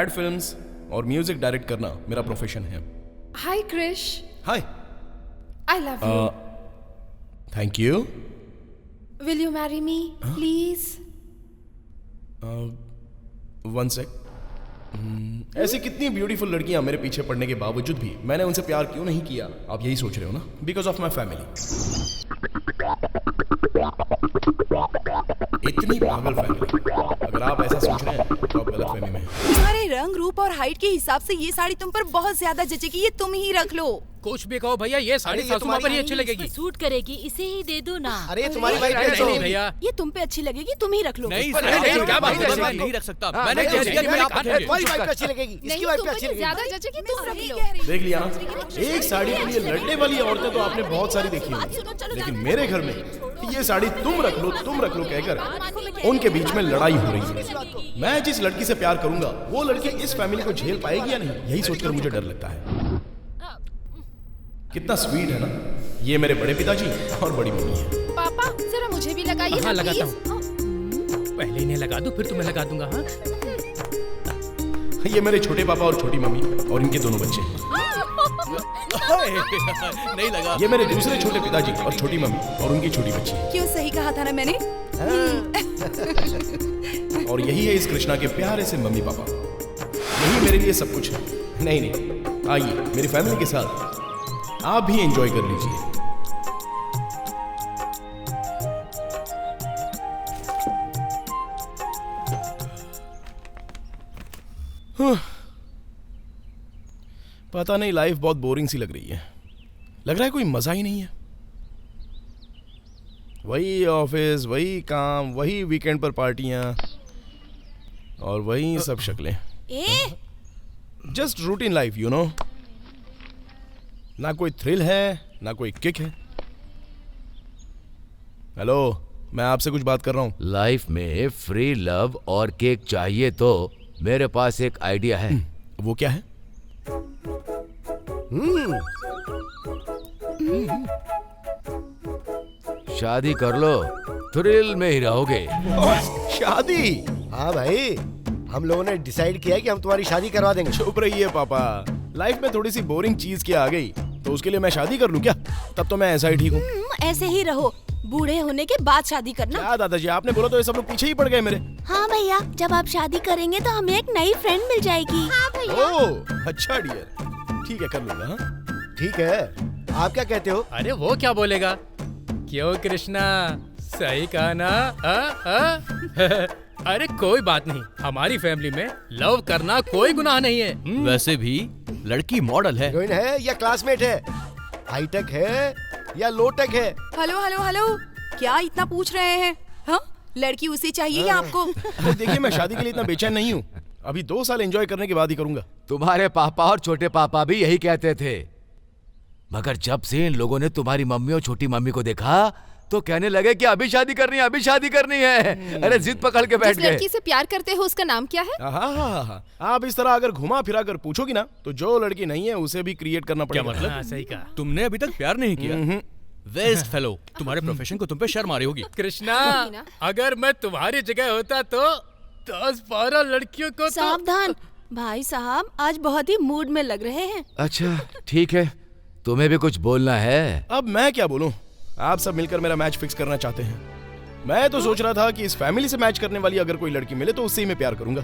Add films और music direct करना मेरा प्रोफेशन है। Hi Krish. Hi. I love you. Thank you. Will you marry me please? One sec. ऐसी कितनी beautiful लड़कियां मेरे पीछे पड़ने के बावजूद भी मैंने उनसे प्यार क्यों नहीं किया, आप यही सोच रहे हो ना? Because of my family. इतनी पागल फैमिली। अगर आप ऐसा सोच रहे हैं तो आप गलत फहमी में हैं। तुम्हारे रंग, रूप और हाइट के हिसाब से ये साड़ी तुम पर बहुत ज्यादा जचेगी, ये तुम ही रख लो। कुछ भी कहो भैया, ये साड़ी सासू माँ पर ही अच्छी लगेगी। सूट करेगी, इसे ही दे दो ना। अरे तुम्हारी वाइफ नहीं भैया, ये तुम पे अच्छी लगेगी, तुम ही रख लो। नहीं क्या बात है, मैं नहीं रख सकता। मैंने कह दिया कि आप रखेंगे। तुम्हारी वाइफ पे अच्छी लगेगी, इसकी वाइफ पे अच्छी लगेगी। ज्यादा जचेगी तुम रख लो। देख लिया ना, एक साड़ी के लिए लड़ने वाली औरतें तो आपने बहुत सारी देखी होंगी, लेकिन मेरे घर में ये साड़ी तुम रख लो कहकर उनके बीच में लड़ाई हो रही है। मैं जिस लड़की से प्यार करूंगा वो लड़की इस फैमिली को झेल पाएगी या नहीं, यही सोचकर मुझे डर लगता है। कितना स्वीट है ना, ये मेरे बड़े पिताजी और बड़ी मम्मी है। पापा जरा मुझे भी लगाइए ना लगाता प्लीज। हूँ। पहले इन्हें लगा दूं, फिर तुम्हें लगा दूंगा। हाँ, ये मेरे छोटे पापा और छोटी मम्मी और इनके दोनों बच्चे हैं। नहीं लगा। ये मेरे दूसरे छोटे पिताजी और छोटी मम्मी और उनकी छोटी बच्ची है। क्यों, सही कहा था ना मैंने? और यही है इस कृष्णा के प्यारे से मम्मी पापा। यही मेरे लिए सब कुछ है। नहीं, आइए मेरी फैमिली के साथ आप भी एंजॉय कर लीजिए। पता नहीं, लाइफ बहुत बोरिंग सी लग रही है। लग रहा है कोई मजा ही नहीं है। वही ऑफिस, वही काम, वही वीकेंड पर पार्टियां और वही सब शक्लें। Just routine life, you know. ना कोई थ्रिल है, ना कोई किक है। हेलो, मैं आपसे कुछ बात कर रहा हूँ। लाइफ में फ्री लव और केक चाहिए तो मेरे पास एक आइडिया है। वो क्या है? शादी कर लो, थ्रिल में ही रहोगे। शादी? हाँ भाई, हम लोगों ने डिसाइड किया कि हम तुम्हारी शादी करवा देंगे। चुप रहिए पापा। लाइफ में थोड़ी सी बोरिंग चीज क्या आ गई तो उसके लिए मैं शादी कर लूं क्या? तब तो मैं ऐसा ही ठीक हूँ। ऐसे ही रहो, बूढ़े होने के बाद शादी करना। क्या दादाजी, आपने बोला तो ये सब लोग पीछे ही पड़ गए मेरे। हाँ भैया, जब आप शादी करेंगे तो हमें एक नई फ्रेंड मिल जाएगी। हाँ भैया। ओह अच्छा डियर, ठीक है कर लूंगा। हाँ? ठीक है, आप क्या कहते हो? अरे वो क्या बोलेगा? क्यों कृष्णा, सही कहा ना? अरे कोई बात नहीं, हमारी फैमिली में लव करना कोई गुनाह नहीं है। वैसे भी लड़की मॉडल है। हीरोइन है या क्लासमेट है? हाईटेक है या लोटेक है? हेलो हेलो हेलो, क्या इतना पूछ रहे हैं? हाँ, लड़की उसे चाहिए या आपको? देखिए, मैं शादी के लिए इतना बेचैन नहीं हूँ। अभी 2 साल एंजॉय करने के बाद ही करूंगा। तुम्हारे पापा और छोटे पापा भी यही कहते थे, मगर जब से इन लोगों ने तुम्हारी मम्मी और छोटी मम्मी को देखा तो कहने लगे कि अभी शादी करनी है, अभी शादी करनी है। अरे जिद पकड़ के बैठ जिस गए। लड़की से प्यार करते हो उसका नाम क्या है? हाँ, आप इस तरह अगर घुमा फिरा कर पूछोगी ना तो जो लड़की नहीं है उसे भी क्रिएट करना क्या पड़ेगा। मतलब? हाँ, सही कहा। तुमने अभी तक प्यार नहीं किया? वेस्ट फेलो, तुम्हारे प्रोफेशन को तुम पे शर्म आ रही होगी। कृष्णा, अगर मैं तुम्हारी जगह होता तो 10-12 लड़कियों को सावधान भाई साहब, आज बहुत ही मूड में लग रहे हैं। अच्छा ठीक है, तुम्हें भी कुछ बोलना है? अब मैं क्या बोलूं? आप सब मिलकर मेरा मैच फिक्स करना चाहते हैं। मैं तो सोच रहा था कि इस फैमिली से मैच करने वाली अगर कोई लड़की मिले तो उससे ही मैं प्यार करूंगा,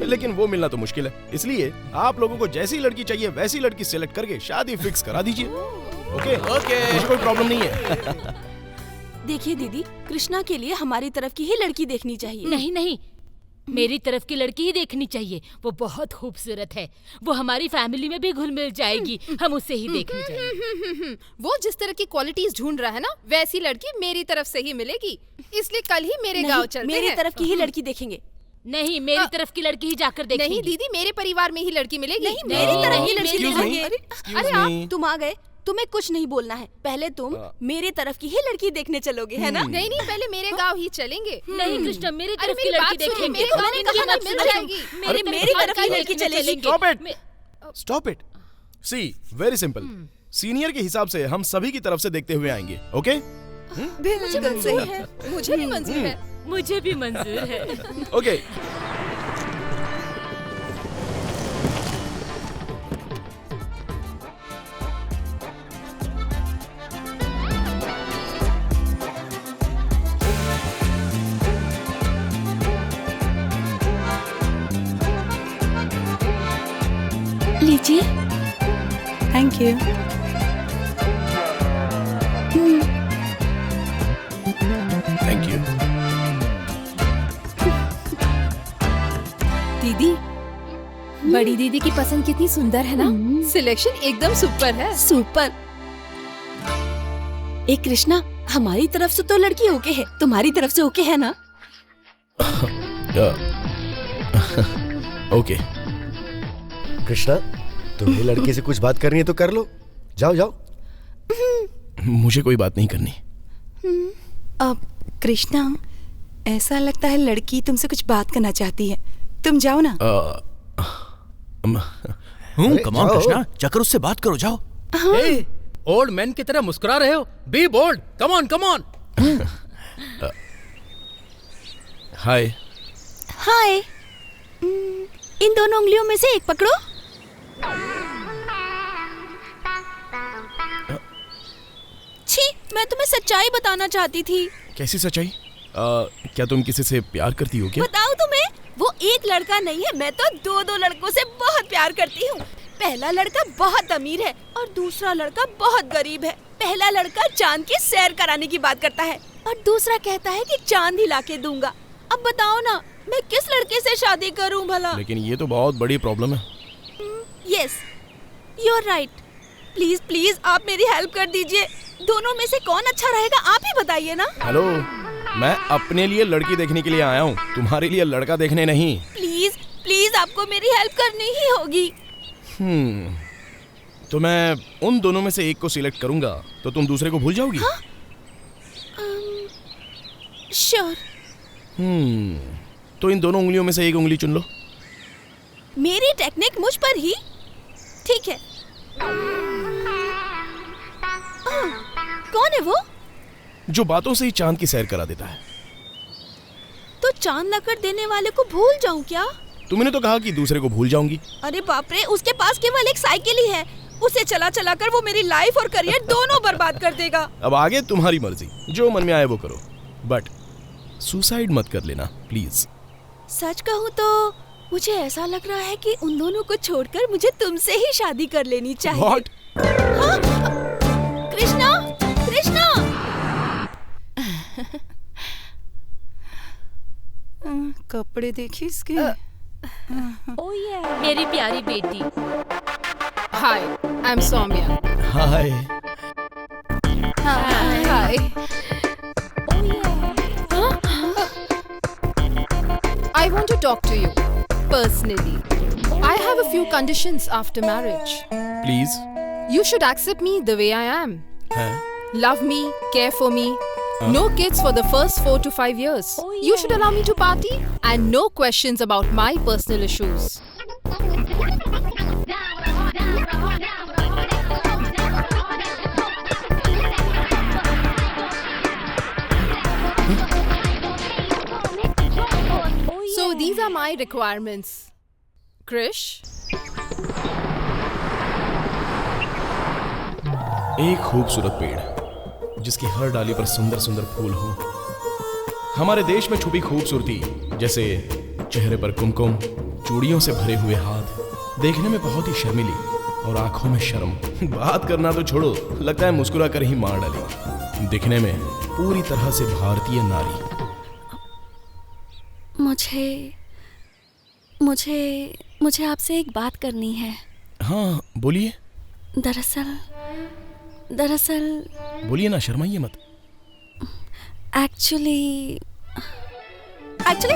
लेकिन वो मिलना तो मुश्किल है। इसलिए आप लोगों को जैसी लड़की चाहिए वैसी लड़की सिलेक्ट करके शादी फिक्स करा दीजिए। ओके मुझे कोई प्रॉब्लम नहीं है। देखिए दीदी, कृष्णा के लिए हमारी तरफ की ही लड़की देखनी चाहिए। नहीं नहीं, मेरी तरफ की लड़की ही देखनी चाहिए। वो बहुत खूबसूरत है, वो हमारी फैमिली में भी घुल मिल जाएगी। हम उसे ही देखनी चाहिए। वो जिस तरह की क्वालिटीज ढूंढ रहा है ना, वैसी लड़की मेरी तरफ से ही मिलेगी। इसलिए कल ही मेरे गांव चलते हैं। मेरी तरफ की ही लड़की देखेंगे। नहीं, मेरी तरफ की लड़की ही जाकर देखेंगे। नहीं दीदी, मेरे परिवार में ही लड़की मिलेगी। नहीं, मेरी तरफ की लड़की Excuse me. देखेंगे। अरे आप, तुम आ गए, तुम्हें कुछ नहीं बोलना है। पहले तुम मेरी तरफ की ही लड़की देखने चलोगे, है ना? नहीं नहीं, पहले मेरे गांव ही चलेंगे। नहीं कृष्णा, मेरी अरे तरफ की मेरी लड़की बात सुनिए, देखेंगे। मेरे गांव में इनकी कहाँ मत मिल सुनो। जाएगी? मेरी तरफ की लड़की चलेगी। Stop it. See, very simple. Senior के हिसाब से हम सभी की तरफ से देखते हुए आएंगे। ओके? बिल्कुल सही है। मुझे भी मंजूर है। मुझे भी मंजूर है। ओके। लीजिए। Thank you. Thank you. दीदी, बड़ी दीदी की पसंद कितनी सुंदर है ना। सिलेक्शन एकदम सुपर है। सुपर। एक कृष्णा, हमारी तरफ से तो लड़की ओके है, तुम्हारी तरफ से ओके है ना? ओके। कृष्णा, तुम्हें लड़की से कुछ बात करनी है तो कर लो। जाओ जाओ। मुझे कोई बात नहीं करनी। अब कृष्णा, ऐसा लगता है लड़की तुमसे कुछ बात करना चाहती है, तुम जाओ ना। कम ऑन कृष्णा, जाकर उससे बात करो, जाओ। ओल्ड मैन की तरह मुस्कुरा रहे हो। Be bold, come on come on. Hi. Hi. इन दोनों उंगलियों में से एक पकड़ो। छी, मैं तुम्हें सच्चाई बताना चाहती थी। कैसी सच्चाई? क्या तुम किसी से प्यार करती हो क्या? बताऊं तुम्हें? वो एक लड़का नहीं है, मैं तो दो लड़कों से बहुत प्यार करती हूँ। पहला लड़का बहुत अमीर है और दूसरा लड़का बहुत गरीब है। पहला लड़का चांद की सैर कराने की बात करता है और दूसरा कहता है कि चांद ही लाके दूंगा। अब बताओ ना, मैं किस लड़के से शादी करूं भला? लेकिन ये तो बहुत बड़ी प्रॉब्लम है। Yes, you are right. Please please आप मेरी हेल्प कर दीजिए। दोनों में से कौन अच्छा रहेगा आप ही बताइए ना। हेलो, मैं अपने लिए लड़की देखने के लिए आया हूँ, तुम्हारे लिए लड़का देखने नहीं। प्लीज प्लीज आपको मेरी हेल्प करनी ही होगी। तो मैं उन दोनों में से एक को सिलेक्ट करूंगा तो तुम दूसरे को भूल जाओगी? श्योर। तो इन दोनों उंगलियों में से एक उंगली चुन लो। मेरी टेक्निक मुझ पर ही ठीक है। कौन है वो? जो बातों से ही चांद की सैर करा देता है। तो चांद लाकर देने वाले को भूल जाऊं क्या? तुमने तो कहा कि दूसरे को भूल जाऊंगी। अरे बाप रे, उसके पास केवल एक साइकिल ही है। उसे चला चला कर वो मेरी लाइफ और करियर दोनों बर्बाद कर देगा। अब आगे तुम्हारी मर्जी, जो मन में आए वो करो, बट सुसाइड मत कर लेना प्लीज। सच कहूँ तो मुझे ऐसा लग रहा है कि उन दोनों को छोड़कर मुझे तुमसे ही शादी कर लेनी चाहिए। What? हाँ? कृष्णा, कृष्णा! कपड़े देखिए इसके। मेरी प्यारी बेटी। Hi, I am Saumya. Hi. Hi. I want to talk to you personally. I have a few conditions after marriage. Please. You should accept me the way I am. है? Love me, care for me. No kids for the first 4 to 5 years. You should allow me to party and no questions about my personal issues. So these are my requirements. Krish? एक खूबसूरत पेड़ जिसकी हर डाली पर सुंदर सुंदर फूल हो। हमारे देश में छुपी खूबसूरती, जैसे चेहरे पर कुमकुम, चूड़ियों से भरे हुए हाथ, देखने में बहुत ही शर्मीली और आंखों में शर्म। बात करना तो छोड़ो, लगता है मुस्कुरा कर ही मार डाली। दिखने में पूरी तरह से भारतीय नारी। मुझे आपसे एक बात करनी है। हाँ बोलिए। दरअसल बोलिए ना, शर्माइए मत। एक्चुअली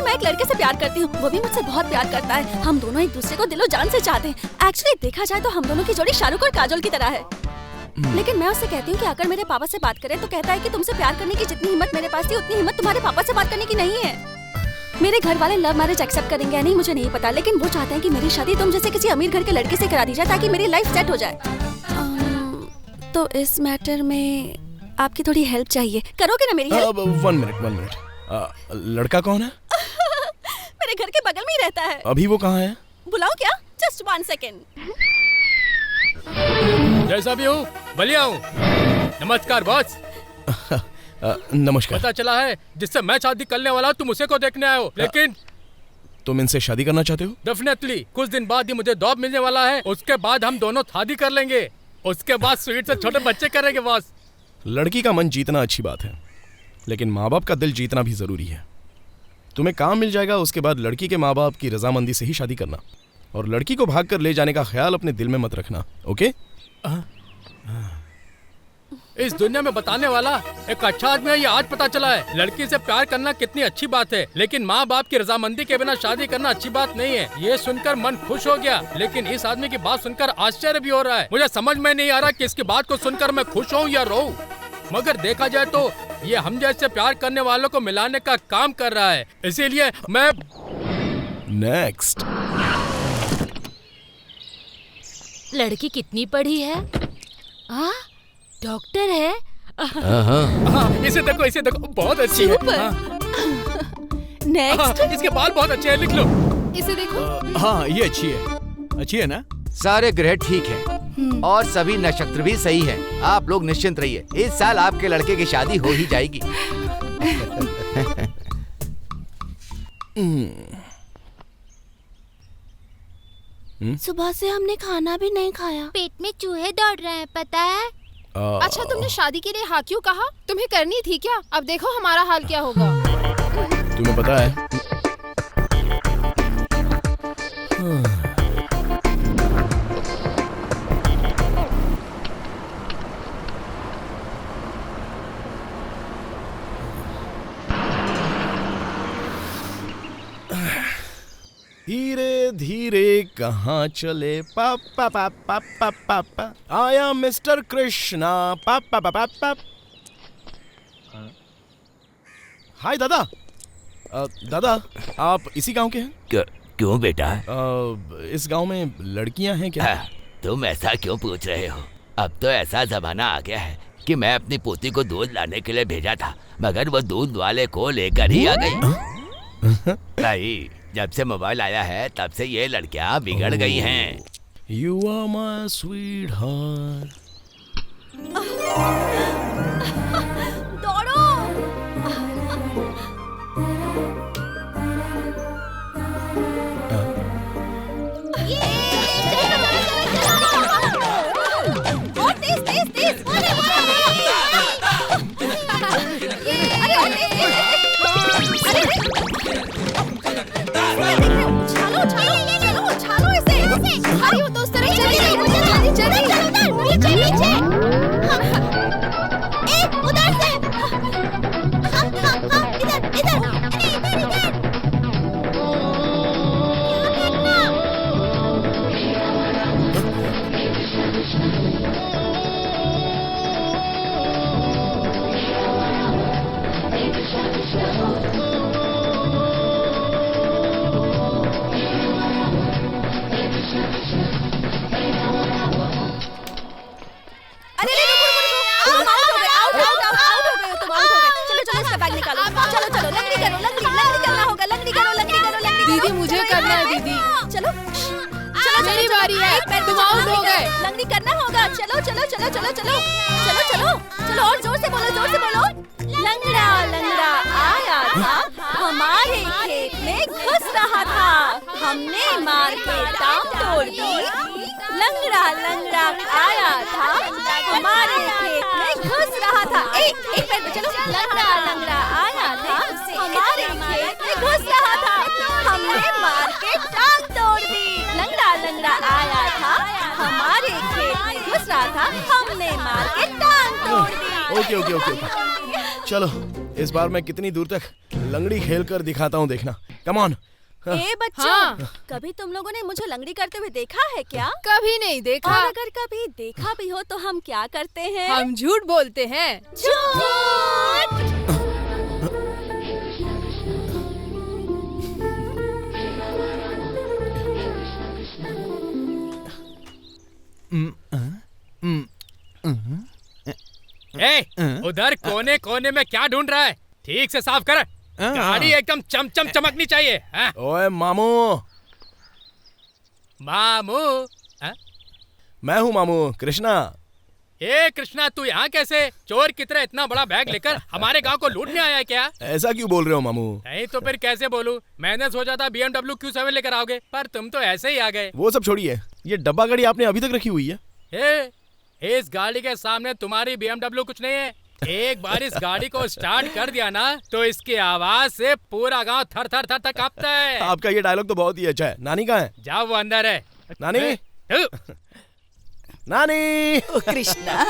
मैं एक लड़के से प्यार करती हूँ, वो भी मुझसे बहुत प्यार करता है। हम दोनों एक दूसरे को दिलो जान से चाहते हैं। एक्चुअली देखा जाए तो हम दोनों की जोड़ी शाहरुख और काजोल की तरह है। लेकिन मैं उससे कहती हूँ कि अगर मेरे पापा से बात करे तो कहता है कि तुमसे प्यार करने की जितनी हिम्मत मेरे पास थी उतनी हिम्मत तुम्हारे पापा से बात करने की नहीं है। मेरे घर वाले लव मैरिज एक्सेप्ट करेंगे या नहीं मुझे नहीं पता, लेकिन वो चाहते हैं कि मेरी शादी तुम जैसे किसी अमीर घर के लड़के से करा दी जाए ताकि मेरी लाइफ सेट हो जाए। तो इस मैटर में आपकी थोड़ी हेल्प चाहिए, करोगे ना मेरी हेल्प? 1 मिनट। लड़का कौन है? मेरे घर के बगल में ही रहता है। अभी वो कहाँ है? बुलाओ क्या? Just 1 second. जैसा भी हूँ बलिया हूँ। नमस्कार बॉस। नमस्कार। पता चला है जिससे मैं शादी करने वाला तुम उसे को देखने आए हो, लेकिन तुम इनसे शादी करना चाहते हो? डेफिनेटली। कुछ दिन बाद ही मुझे जॉब मिलने वाला है, उसके बाद हम दोनों शादी कर लेंगे, उसके बाद स्वीट से छोटे बच्चे करेंगे बॉस। लड़की का मन जीतना अच्छी बात है, लेकिन माँ बाप का दिल जीतना भी जरूरी है। तुम्हें काम मिल जाएगा, उसके बाद लड़की के माँ बाप की रजामंदी से ही शादी करना, और लड़की को भाग कर ले जाने का ख्याल अपने दिल में मत रखना, ओके? इस दुनिया में बताने वाला एक अच्छा आदमी है, ये आज पता चला है। लड़की से प्यार करना कितनी अच्छी बात है, लेकिन माँ बाप की रजामंदी के बिना शादी करना अच्छी बात नहीं है। ये सुनकर मन खुश हो गया, लेकिन इस आदमी की बात सुनकर आश्चर्य भी हो रहा है। मुझे समझ में नहीं आ रहा कि इसकी बात को सुनकर मैं खुश हूँ या रोऊं। मगर देखा जाए तो ये हम जैसे प्यार करने वालों को मिलाने का काम कर रहा है, इसीलिए मैं नेक्स्ट। लड़की कितनी पढ़ी है? हाँ, डॉक्टर है। हाँ, इसे देखो, बहुत अच्छी है। नेक्स्ट। इसके बाल बहुत अच्छे हैं, लिख लो। इसे देखो। हाँ, ये अच्छी है ना? सारे ग्रह ठीक है और सभी नक्षत्र भी सही हैं। आप लोग निश्चिंत रहिए, इस साल आपके लड़के की शादी हो ही जाएगी। सुबह से हमने खाना भी नहीं खाया, पेट में चूहे दौड़ रहे हैं, पता है? अच्छा, तुमने शादी के लिए हाँ क्यों कहा? तुम्हें करनी थी क्या? अब देखो हमारा हाल क्या होगा। तुम्हें पता है धीरे धीरे कहाँ चले पापा पापा पापा पा आया मिस्टर कृष्णा पापा पापा पाप। हाय दादा। दादा, आप इसी गांव के हैं? क्यों बेटा? इस गांव में लड़कियां हैं क्या? तुम ऐसा क्यों पूछ रहे हो? अब तो ऐसा जमाना आ गया है कि मैं अपनी पोती को दूध लाने के लिए भेजा था, मगर वो दूध वाले को लेकर ही आ गई। भाई, जब से मोबाइल आया है तब से ये लड़कियां बिगड़ गई हैं। You are my sweetheart. दौड़ो। दीदी, मुझे करना है दीदी। चलो मेरी बारी है, तुम आउट हो गए। लंगड़ी करना होगा। चलो चलो चलो चलो चलो चलो चलो चलो, और जोर से बोलो, जोर से बोलो। लंगड़ा लंगड़ा आया था, हमारे खेत में घुस रहा था, हमने मार के टांग तोड़ दी। लंगड़ा लंगड़ा आया था, हमारे खेत में घुस रहा था। एक पैर पे चलो। लंगड़ा लंगड़ा आया था, हमारे खेत में घुस रहा था, हमने मार के टांग तोड़ दी। लंगड़ा लंगड़ा आया था, हमारे खेत में घुस रहा था, हमने मार के टांग तोड़ दी। ओके ओके ओके ओके, चलो इस बार मैं कितनी दूर तक लंगड़ी खेल कर दिखाता हूँ, देखना। Come on. ए बच्चों, हाँ। कभी तुम लोगों ने मुझे लंगड़ी करते हुए देखा है क्या? कभी नहीं देखा। और अगर कभी देखा भी हो तो हम क्या करते हैं? हम झूठ बोलते हैं। झूठ। उधर कोने कोने में क्या ढूंढ रहा है? ठीक से साफ कर, गाड़ी एकदम चमचम चमकनी चाहिए। ओए मामू। मामू? मैं हूँ मामू, कृष्णा। ए कृष्णा, तू यहाँ कैसे? चोर की तरह इतना बड़ा बैग लेकर हमारे गांव को लूटने आया है क्या? ऐसा क्यों बोल रहे हो मामू? नहीं तो फिर कैसे बोलूं? मैंने सोचा था BMW Q7 लेकर आओगे, पर तुम तो ऐसे ही आ गए। वो सब छोड़िए, ये डब्बा गाड़ी आपने अभी तक रखी हुई है? इस गाड़ी के सामने तुम्हारी BMW कुछ नहीं है। एक बार इस गाड़ी को स्टार्ट कर दिया ना, तो इसकी आवाज से पूरा गांव थर थर थर थर कांपता है। आपका ये डायलॉग तो बहुत ही अच्छा है। नानी कहाँ है? जाओ, वो अंदर है। नानी, नानी। कृष्णा,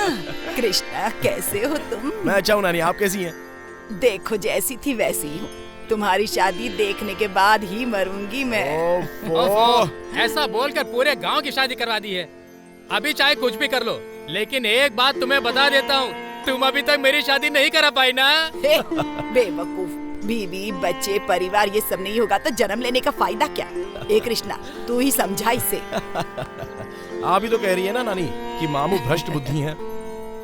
कृष्णा कैसे हो तुम? मैं अच्छा हूँ नानी, आप कैसी हैं? देखो जैसी थी वैसी हूँ। तुम्हारी शादी देखने के बाद ही मरूंगी मैं। ओफो, ऐसा बोलकर पूरे गांव की शादी करवा दी है। अभी चाहे कुछ भी कर लो, लेकिन एक बात तुम्हें बता देता हूँ, तुम अभी तक मेरी शादी नहीं करा पाई ना। बेवकूफ, बीवी बच्चे परिवार ये सब नहीं होगा तो जन्म लेने का फायदा क्या? ए कृष्णा, तू ही समझा इसे। आप ही तो कह रही है ना नानी कि मामू भ्रष्ट बुद्धि हैं।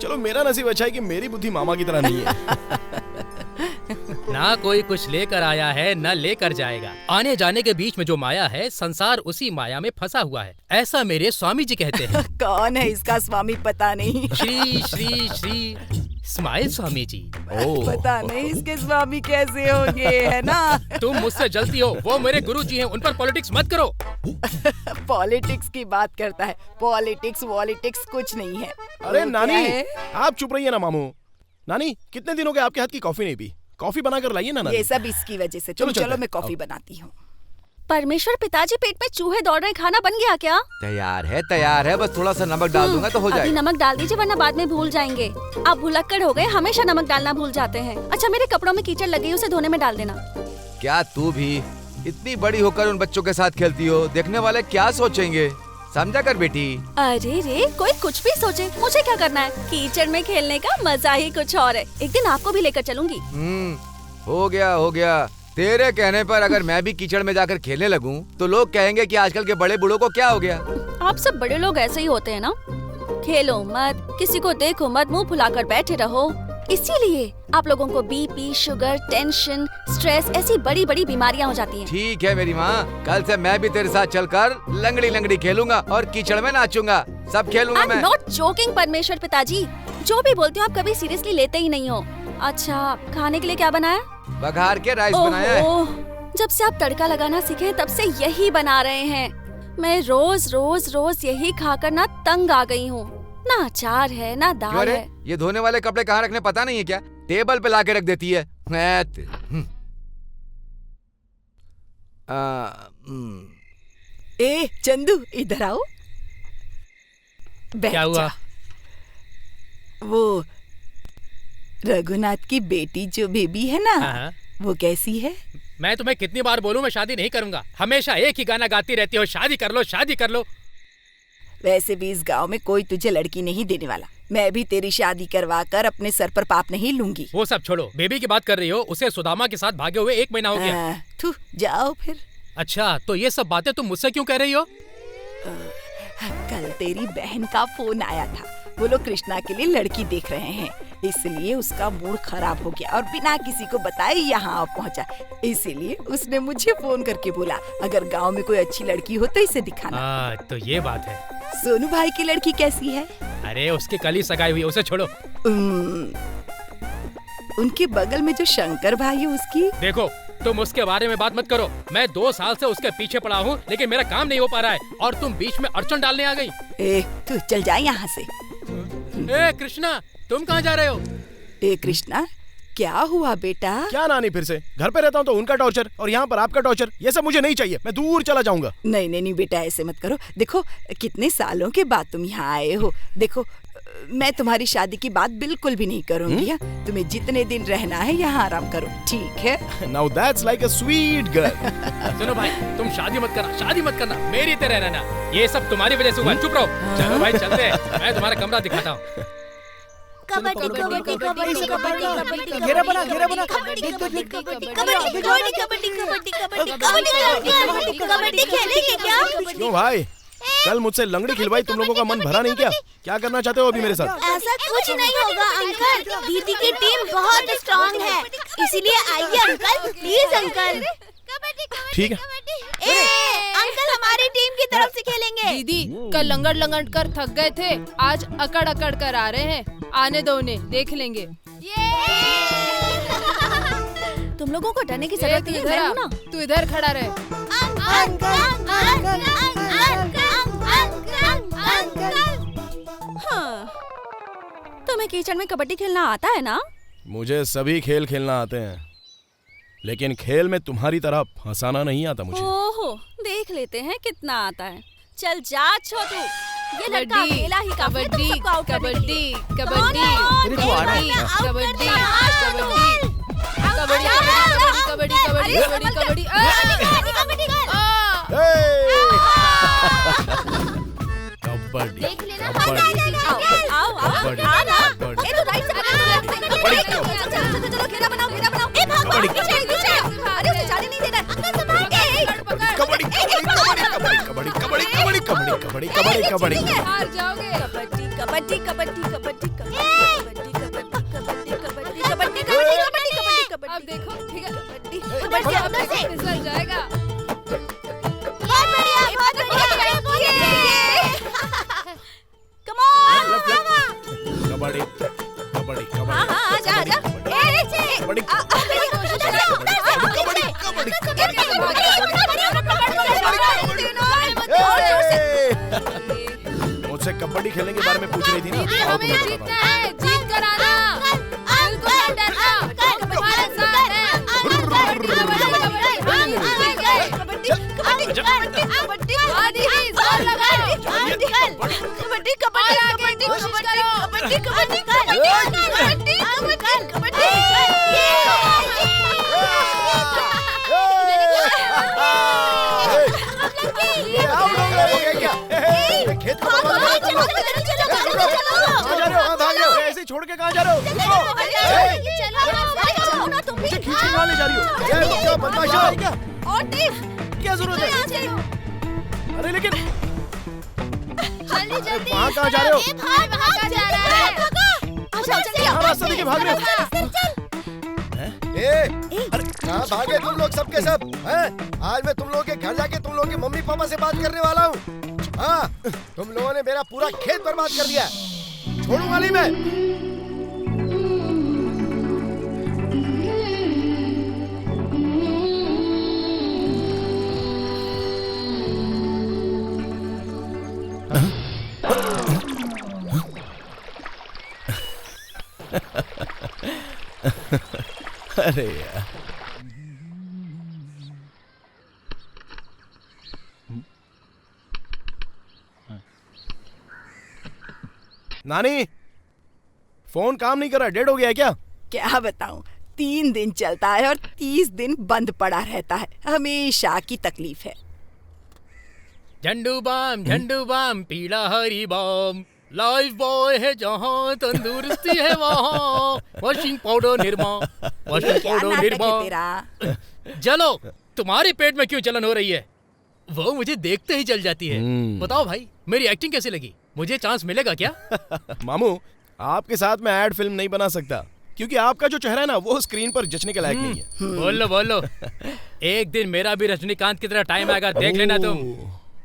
चलो मेरा नसीब अच्छा है कि मेरी बुद्धि मामा की तरह नहीं है। ना कोई कुछ लेकर आया है, न लेकर जाएगा। आने जाने के बीच में जो माया है, संसार उसी माया में फंसा हुआ है, ऐसा मेरे स्वामी जी कहते हैं। कौन है इसका स्वामी पता नहीं। श्री श्री श्री स्माइल स्वामी जी। पता नहीं इसके स्वामी कैसे होंगे, है ना? तुम मुझसे जलती हो, वो मेरे गुरु जी हैं, उन पर पॉलिटिक्स मत करो। पॉलिटिक्स की बात करता है। पॉलिटिक्स वॉलिटिक्स कुछ नहीं है। अरे नानी, आप चुप रहिए ना मामू। नानी, कितने दिनों के आपके हाथ की कॉफी नहीं पी? कॉफी बनाकर लाइए ना नानी। ये सब इसकी वजह से। चलो मैं कॉफी बनाती हूँ। परमेश्वर पिताजी, पेट में चूहे दौड़ रहे, खाना बन गया क्या? तैयार है, बस थोड़ा सा नमक डाल दूंगा तो हो जाएगा। अभी नमक डाल दीजिए वरना बाद में भूल जाएंगे। आप भुलक्कड़ हो गए, हमेशा नमक डालना भूल जाते हैं। अच्छा, मेरे कपड़ों में कीचड़ लगी, उसे धोने में डाल देना। क्या तू भी इतनी बड़ी होकर उन बच्चों के साथ खेलती हो? देखने वाले क्या सोचेंगे, समझा कर बेटी। अरे रे, कोई कुछ भी सोचे, मुझे क्या करना है? कीचड़ में खेलने का मजा ही कुछ और है। एक दिन आपको भी लेकर चलूंगी। हो गया। तेरे कहने पर अगर मैं भी कीचड़ में जाकर खेलने लगूं, तो लोग कहेंगे कि आजकल के बड़े बूढ़ों को क्या हो गया। आप सब बड़े लोग ऐसे ही होते हैं ना। खेलो मत, किसी को देखो मत, मुंह फुलाकर बैठे रहो। इसीलिए आप लोगों को बीपी, शुगर, टेंशन, स्ट्रेस ऐसी बड़ी बड़ी बीमारियां हो जाती हैं। ठीक है मेरी माँ, कल से मैं भी तेरे साथ चलकर लंगड़ी लंगड़ी खेलूंगा और कीचड़ में नाचूंगा, सब खेलूंगा मैं। नॉट जोकिंग परमेश्वर पिताजी, जो भी बोलते हो आप कभी सीरियसली लेते ही नहीं हो। अच्छा, खाने के लिए क्या बनाया? बघार के राइस बनाया है। जब से आप तड़का लगाना सीखे तब से यही बना रहे हैं। मैं रोज रोज रोज यही खाकर ना तंग आ गई हूँ। ना अचार है ना दाल है। ये धोने वाले कपड़े कहाँ रखने पता नहीं है क्या? टेबल पे लाके रख देती है। ए चंदू, इधर आओ। क्या हुआ? वो रघुनाथ की बेटी जो बेबी है ना, वो कैसी है? मैं तुम्हें कितनी बार बोलूं, मैं शादी नहीं करूंगा। हमेशा एक ही गाना गाती रहती हो, शादी कर लो शादी कर लो। वैसे भी इस गांव में कोई तुझे लड़की नहीं देने वाला। मैं भी तेरी शादी करवा कर अपने सर पर पाप नहीं लूंगी। वो सब छोड़ो, बेबी की बात कर रही हो, उसे सुदामा के साथ भागे हुए 1 महीना हो गया। जाओ फिर। अच्छा, तो ये सब बातें तुम मुझसे क्यों कह रही हो? कल तेरी बहन का फोन आया था, वो लोग कृष्णा के लिए लड़की देख रहे हैं, इसलिए उसका मूड खराब हो गया और बिना किसी को बताए यहाँ पहुँचा। इसीलिए उसने मुझे फोन करके बोला अगर गांव में कोई अच्छी लड़की हो तो इसे दिखाना। तो ये बात है। सोनू भाई की लड़की कैसी है? अरे उसकी कल ही सगाई हुई, उसे छोड़ो। उनके बगल में जो शंकर भाई है उसकी। देखो, तुम उसके बारे में बात मत करो। मैं 2 साल से उसके पीछे पड़ा हूँ, लेकिन मेरा काम नहीं हो पा रहा है और तुम बीच में अड़चन डालने आ गई। तू चल जा यहाँ से। कृष्णा, तुम कहाँ जा रहे हो? कृष्णा, क्या हुआ बेटा? क्या नानी, फिर से घर पे रहता हूँ तो उनका टॉर्चर और यहाँ पर आपका टॉर्चर, ये सब मुझे नहीं चाहिए। मैं दूर चला जाऊंगा। नहीं बेटा, ऐसे मत करो। देखो कितने सालों के बाद तुम यहाँ आए हो। देखो, मैं तुम्हारी शादी की बात बिल्कुल भी नहीं करूँगी। तुम्हें जितने दिन रहना है यहाँ आराम करो, ठीक है? Now that's like a sweet girl. सुनो भाई, तुम शादी मत करना, मेरी तरह रहना। ये सब तुम्हारी वजह से हुआ। चुप रहो। चलो भाई चलते हैं, मैं तुम्हारा कमरा दिखाता हूँ। कबड्डी कबड्डी कबड्डी कबड्डी कबड्डी घेरा बना कबड्डी कबड्डी कबड्डी कबड्डी कबड्डी कबड्डी कबड्डी खेलेंगे क्या? क्यों भाई, कल मुझसे लंगड़ी खिलवाई, तुम लोगों का मन भरा नहीं क्या? क्या करना चाहते हो अभी मेरे साथ? ऐसा कुछ नहीं होगा अंकल, दीदी की टीम बहुत स्ट्रांग है, इसीलिए आइए अंकल, प्लीज अंकल। ठीक है। अंकल हमारी टीम की तरफ से खेलेंगे। दीदी कल लंगड़ लंगड़ कर थक गए थे, आज अकड़ अकड़ कर आ रहे हैं। आने दो उन्हें, देख लेंगे। तुम लोगों को डरने की जरूरत नहीं है, मैं हूं ना। तू इधर खड़ा रहे। हाँ, तुम्हें कीचड़ में कबड्डी खेलना आता है ना? मुझे सभी खेल खेलना आते हैं, लेकिन खेल में तुम्हारी तरह फंसाना नहीं आता मुझे। ओहो, देख लेते हैं कितना आता है। चल जा छोटू, ये लड़का अकेला ही काफी है तुम सबको आउट करने के लिए। कबड्डी देख लेना। आओ आना। ए तू राइट से चलो घेरा बनाओ। ए भाग पीछे। अरे उसे जाने नहीं देना। कबड्डी। हार जाओगे। कबड्डी। अब देखो, ठीक है। कबड्डी फिसल जाएगा। Come on. कबड्डी। हाँ आजा। मुझसे कबड्डी खेलने के बारे में पूछ रही थी ना। दीदी हमें जीतना है, जीत कर आना। बिल्कुल मत डरना, तुम्हारे साथ है। ऐसे छोड़ के कहाँ जा रहे हो? मुझे खींच के कहाँ ले जा रही हो? क्या जरूरत है? अरे लेकिन जल्दी वहाँ कहाँ जा रहे हो? भाग जा रहा है। रास्ता देखिए, भाग रहे हो। अरे कहाँ भागे तुम लोग सबके सब? हैं? आज मैं तुम लोगों के घर जाके तुम लोगों के मम्मी पापा से बात करने वाला हूँ। हाँ, तुम लोगों ने मेरा पूरा खेत बर्बाद कर दिया, छोड़ूंगा नहीं मैं। अरे यार, नानी फोन काम नहीं कर रहा, डेड हो गया है क्या? क्या बताऊं, 3 दिन चलता है और 30 दिन बंद पड़ा रहता है। हमेशा की तकलीफ है। झंडू बाम पीला हरी बाम, लाइफ बॉय है जहाँ तंदुरुस्ती है वहाँ, वॉशिंग पाउडर निर्मा। चलो, तुम्हारे पेट में क्यों जलन हो रही है? वो मुझे देखते ही जल जाती है। बताओ भाई, मेरी एक्टिंग कैसी लगी? मुझे चांस मिलेगा क्या? मामू, आपके साथ मैं एड फिल्म नहीं बना सकता, क्योंकि आपका जो चेहरा है ना, वो स्क्रीन पर जचने के लायक नहीं है। बोलो। एक दिन मेरा भी रजनीकांत की तरह टाइम आएगा, देख लेना तुम।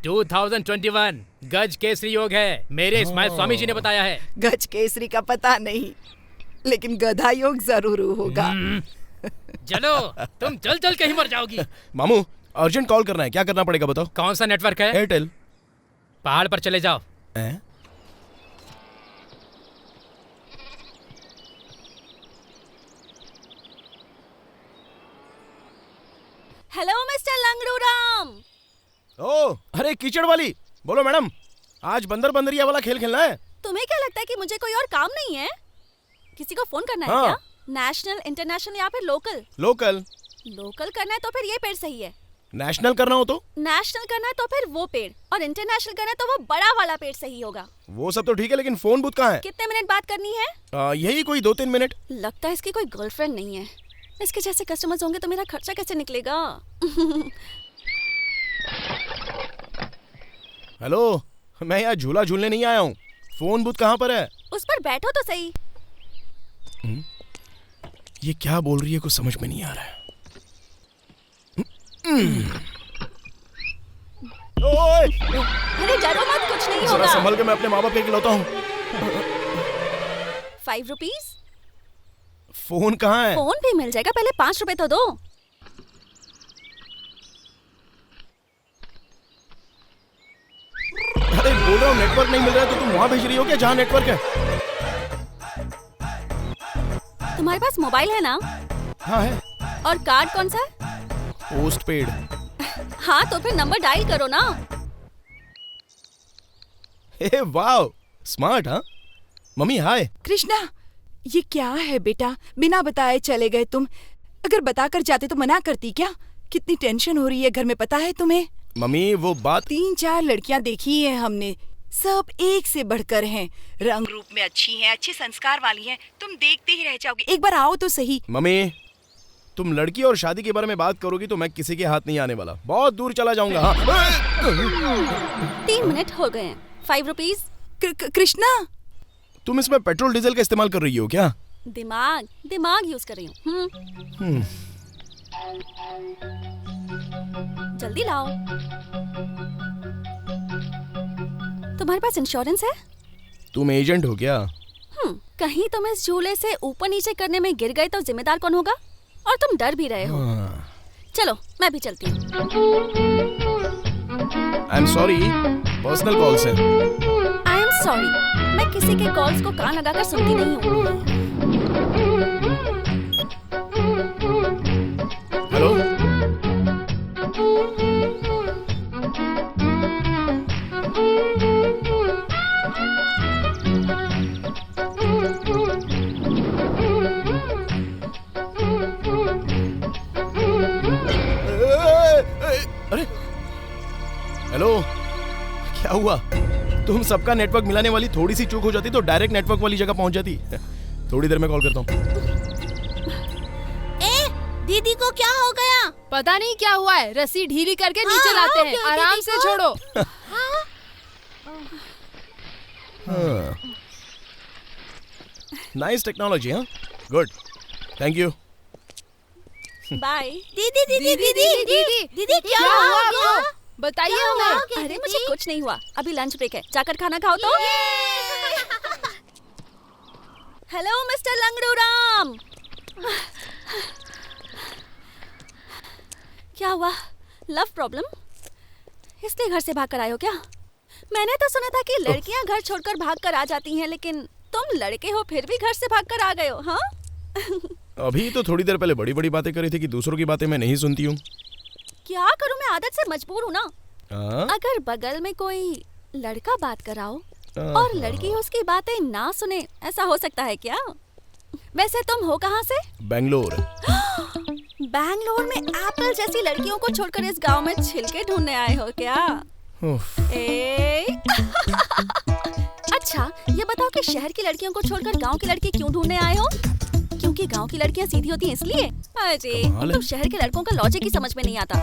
2021 गज केसरी योग है, मेरे स्माइल स्वामी जी ने बताया है। गज केसरी का पता नहीं, लेकिन गधा योग जरूर होगा। चलो, तुम चल कहीं मर जाओगी। मामू, अर्जेंट कॉल करना है, क्या करना पड़ेगा बताओ? कौन सा नेटवर्क है? एयरटेल। पहाड़ पर चले जाओ। Hello mister Langdu Ram. ओ, अरे कीचड़ वाली, बोलो मैडम, आज बंदर बंदरिया वाला खेल खेलना है। तुम्हें क्या लगता है कि मुझे कोई और काम नहीं है? किसी को फोन करना है क्या? नेशनल, इंटरनेशनल या फिर लोकल? लोकल करना है तो फिर ये पेड़ सही है। नेशनल करना हो तो? नेशनल करना है तो फिर वो पेड़, और इंटरनेशनल करना है तो वो बड़ा वाला पेड़ सही होगा। वो सब तो ठीक है, लेकिन फोन बूथ कहाँ है? कितने मिनट बात करनी है? यही कोई 2-3 मिनट। लगता है इसकी कोई गर्लफ्रेंड नहीं है। इसके जैसे कस्टमर्स होंगे तो मेरा खर्चा कैसे निकलेगा? हेलो, मैं यहाँ झूला झूलने नहीं आया हूँ। फोन बूथ कहाँ पर है? उस पर बैठो तो सही। ये क्या बोल रही है, कुछ समझ में नहीं आ रहा है। ओए अरे डरो मत, कुछ नहीं जरा होगा। संभल के, मैं अपने माँ बाप के इकलौता हूँ। 5 रुपीज। फोन कहाँ है? फोन भी मिल जाएगा, पहले 5 रुपए तो दो। अरे बोल रहा हूँ नेटवर्क नहीं मिल रहा है तो तुम वहाँ भेज रही हो क्या जहाँ नेटवर्क है? तुम्हारे पास मोबाइल है ना? हाँ है। और कार्ड कौन सा है? Post paid. हाँ तो फिर नंबर डायल करो ना। हे वाह, स्मार्ट। हाँ मम्मी हाय। कृष्णा, ये क्या है बेटा? बिना बताए चले गए तुम। अगर बताकर जाते तो मना करती क्या? कितनी टेंशन हो रही है घर में, पता है तुम्हें? मम्मी वो बात 3-4 लड़कियां देखी है हमने, सब एक से बढ़कर हैं। रंग रूप में अच्छी हैं, अच्छे संस्कार वाली हैं। तुम देखते ही रह जाओगे, एक बार आओ तो सही। मम्मी, तुम लड़की और शादी के बारे में बात करोगी तो मैं किसी के हाथ नहीं आने वाला, बहुत दूर चला जाऊंगा। हाँ 3 मिनट हो गए हैं। 5 रुपीज। कृष्णा, तुम इसमें पेट्रोल डीजल का इस्तेमाल कर रही हो क्या? दिमाग यूज कर रही हूँ। जल्दी लाओ। तुम्हारे पास इंश्योरेंस है? तुम एजेंट हो क्या? कहीं तुम इस झूले से ऊपर नीचे करने में गिर गए तो जिम्मेदार कौन होगा? और तुम डर भी रहे हो। चलो मैं भी चलती हूँ। I am sorry, personal calls हैं। आई एम सॉरी, मैं किसी के कॉल्स को कान लगाकर सुनती नहीं हूँ। हेलो, अरे हेलो, क्या हुआ? तुम सबका नेटवर्क मिलाने वाली थोड़ी सी चूक हो जाती तो डायरेक्ट नेटवर्क वाली जगह पहुंच जाती। थोड़ी देर में कॉल करता हूँ। दीदी को क्या हो गया? पता नहीं क्या हुआ है, रस्सी ढीली करके नीचे लाते हैं। आराम से छोड़ो। Nice technology. हाँ गुड, थैंक यू। बाय। दीदी दीदी दीदी दीदी दीदी क्या हुआ आपको? बताइए हमें। अरे मुझे कुछ नहीं हुआ, अभी लंच ब्रेक है, जाकर खाना खाओ तो। Hello mister Langdu Ram. क्या हुआ? Love problem? इसलिए घर से भागकर आए हो क्या? मैंने तो सुना था कि लड़कियां घर छोड़कर भागकर आ जाती हैं, लेकिन तुम लड़के हो फिर भी घर से भागकर आ गए हो। हाँ अभी तो थोड़ी देर पहले बड़ी बड़ी बातें करी थी कि दूसरों की बातें मैं नहीं सुनती हूँ। क्या करूं, मैं आदत से मजबूर हूँ ना। अगर बगल में कोई लड़का बात कराओ और लड़की उसकी बातें ना सुने, ऐसा हो सकता है क्या? वैसे तुम हो कहाँ से? बेंगलोर। बैंगलोर में एप्पल जैसी लड़कियों को छोड़कर इस गांव में छिलके ढूंढने आए हो क्या? अच्छा ये बताओ कि शहर की लड़कियों को छोड़कर गांव की लड़की क्यों ढूंढने आए हो? क्योंकि गांव की लड़कियां सीधी होती हैं इसलिए? अरे तुम शहर के लड़कों का लॉजिक ही समझ में नहीं आता।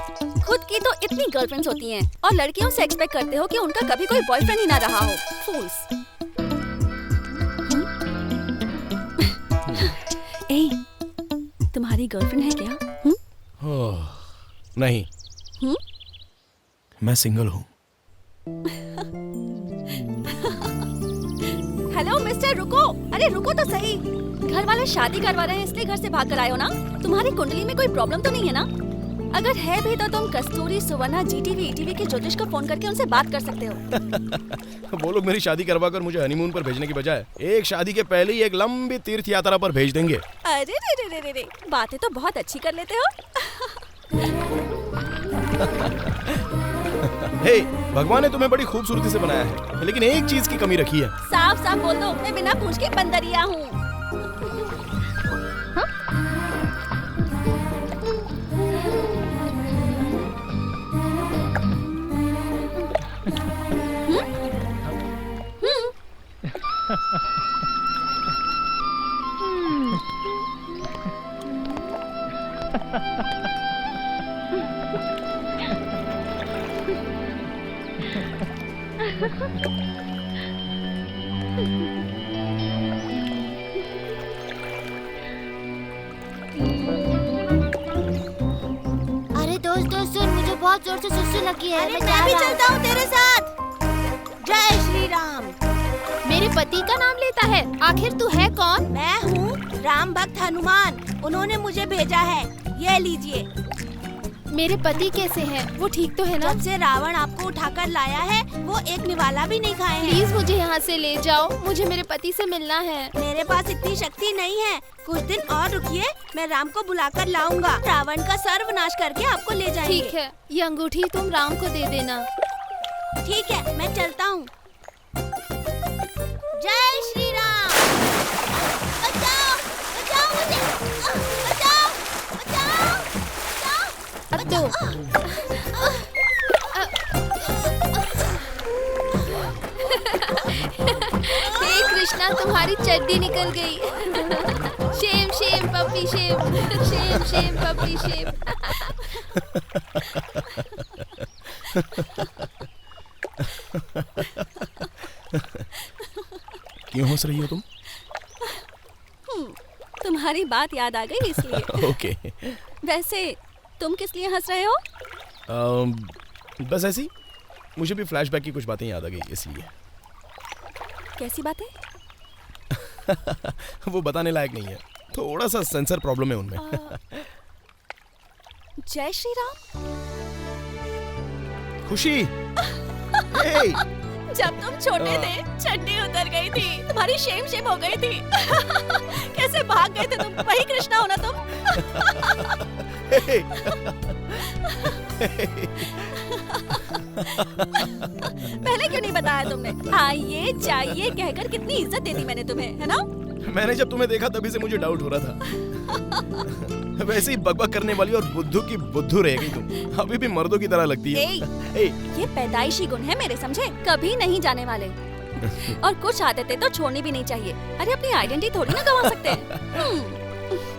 खुद की तो इतनी गर्लफ्रेंड्स होती हैं और लड़कियों से एक्सपेक्ट करते हो कि उनका कभी कोई बॉयफ्रेंड ही ना रहा हो। फूल्स। तुम्हारी गर्लफ्रेंड है क्या? नहीं। मैं सिंगल हूँ। हेलो मिस्टर, रुको। अरे रुको तो सही। घर वाले शादी करवा रहे हैं इसलिए घर से भाग कर आए हो ना? तुम्हारी कुंडली में कोई प्रॉब्लम तो नहीं है ना? अगर है भी तो तुम कस्तूरी, सुवर्णा, जीटीवी, ईटीवी के ज्योतिष को फोन करके उनसे बात कर सकते हो। वो लोग मेरी शादी करवा कर मुझे हनीमून पर भेजने की बजाय एक शादी के पहले ही एक लंबी तीर्थ यात्रा पर भेज देंगे। अरे रे रे रे रे, बातें तो बहुत अच्छी कर लेते हो। हे, भगवान ने तुम्हें बड़ी खूबसूरती से बनाया है, लेकिन एक चीज की कमी रखी है। साफ साफ बोल दो, मैं बिना पूछ के बंदरिया हूँ। अरे दोस्त सुन, मुझे बहुत बहुत जोर से सुसु लगी है। मैं भी चलता हूँ तेरे साथ। जय श्री राम। मेरे पति का नाम लेता है, आखिर तू है कौन? मैं हूँ राम भक्त हनुमान, उन्होंने मुझे भेजा है। ये लीजिए। मेरे पति कैसे हैं? वो ठीक तो है ना? जब से रावण आपको उठाकर लाया है वो एक निवाला भी नहीं खाए हैं। प्लीज मुझे यहाँ से ले जाओ, मुझे मेरे पति से मिलना है। मेरे पास इतनी शक्ति नहीं है, कुछ दिन और रुकिए, मैं राम को बुलाकर लाऊंगा। रावण का सर्वनाश करके आपको ले जाएंगे। ठीक है, ये अंगूठी तुम राम को दे देना। ठीक है, मैं चलता हूँ। जय श्री राम। बचाओ, बचाओ मुझे, बचाओ, बचाओ, बचाओ। अब तो हे कृष्णा, तुम्हारी चड्डी निकल गई। Shem shame puppy shame, Shem shame puppy shame. क्यों हंस रही हो तुम? तुम्हारी बात याद आ गई इसलिए। ओके। वैसे तुम किस लिए हंस रहे हो? बस ऐसी, मुझे भी फ्लैशबैक की कुछ बातें याद आ गई इसलिए। कैसी बातें? वो बताने लायक नहीं है, थोड़ा सा सेंसर प्रॉब्लम है उनमें। जय श्री राम। खुशी। जब तुम छोटे थे चड्डी उतर गई थी, तुम्हारी शेम शेम हो गई थी। कैसे भाग गए थे तुम? वही कृष्णा हो ना तुम? पहले क्यों नहीं बताया तुमने? आइए जाइए कहकर कितनी इज्जत देती मैंने तुम्हें, है ना? मैंने जब तुम्हें देखा तभी से मुझे डाउट हो रहा था। वैसे ही बकबक करने वाली और बुद्धू की बुद्धू रह गई तुम। अभी भी मर्दों की तरह लगती है। ये पैदाइशी गुण है मेरे, समझे? कभी नहीं जाने वाले। और कुछ आदतें तो छोड़नी भी नहीं चाहिए। अरे अपनी आइडेंटिटी थोड़ी ना गंवा सकते हैं।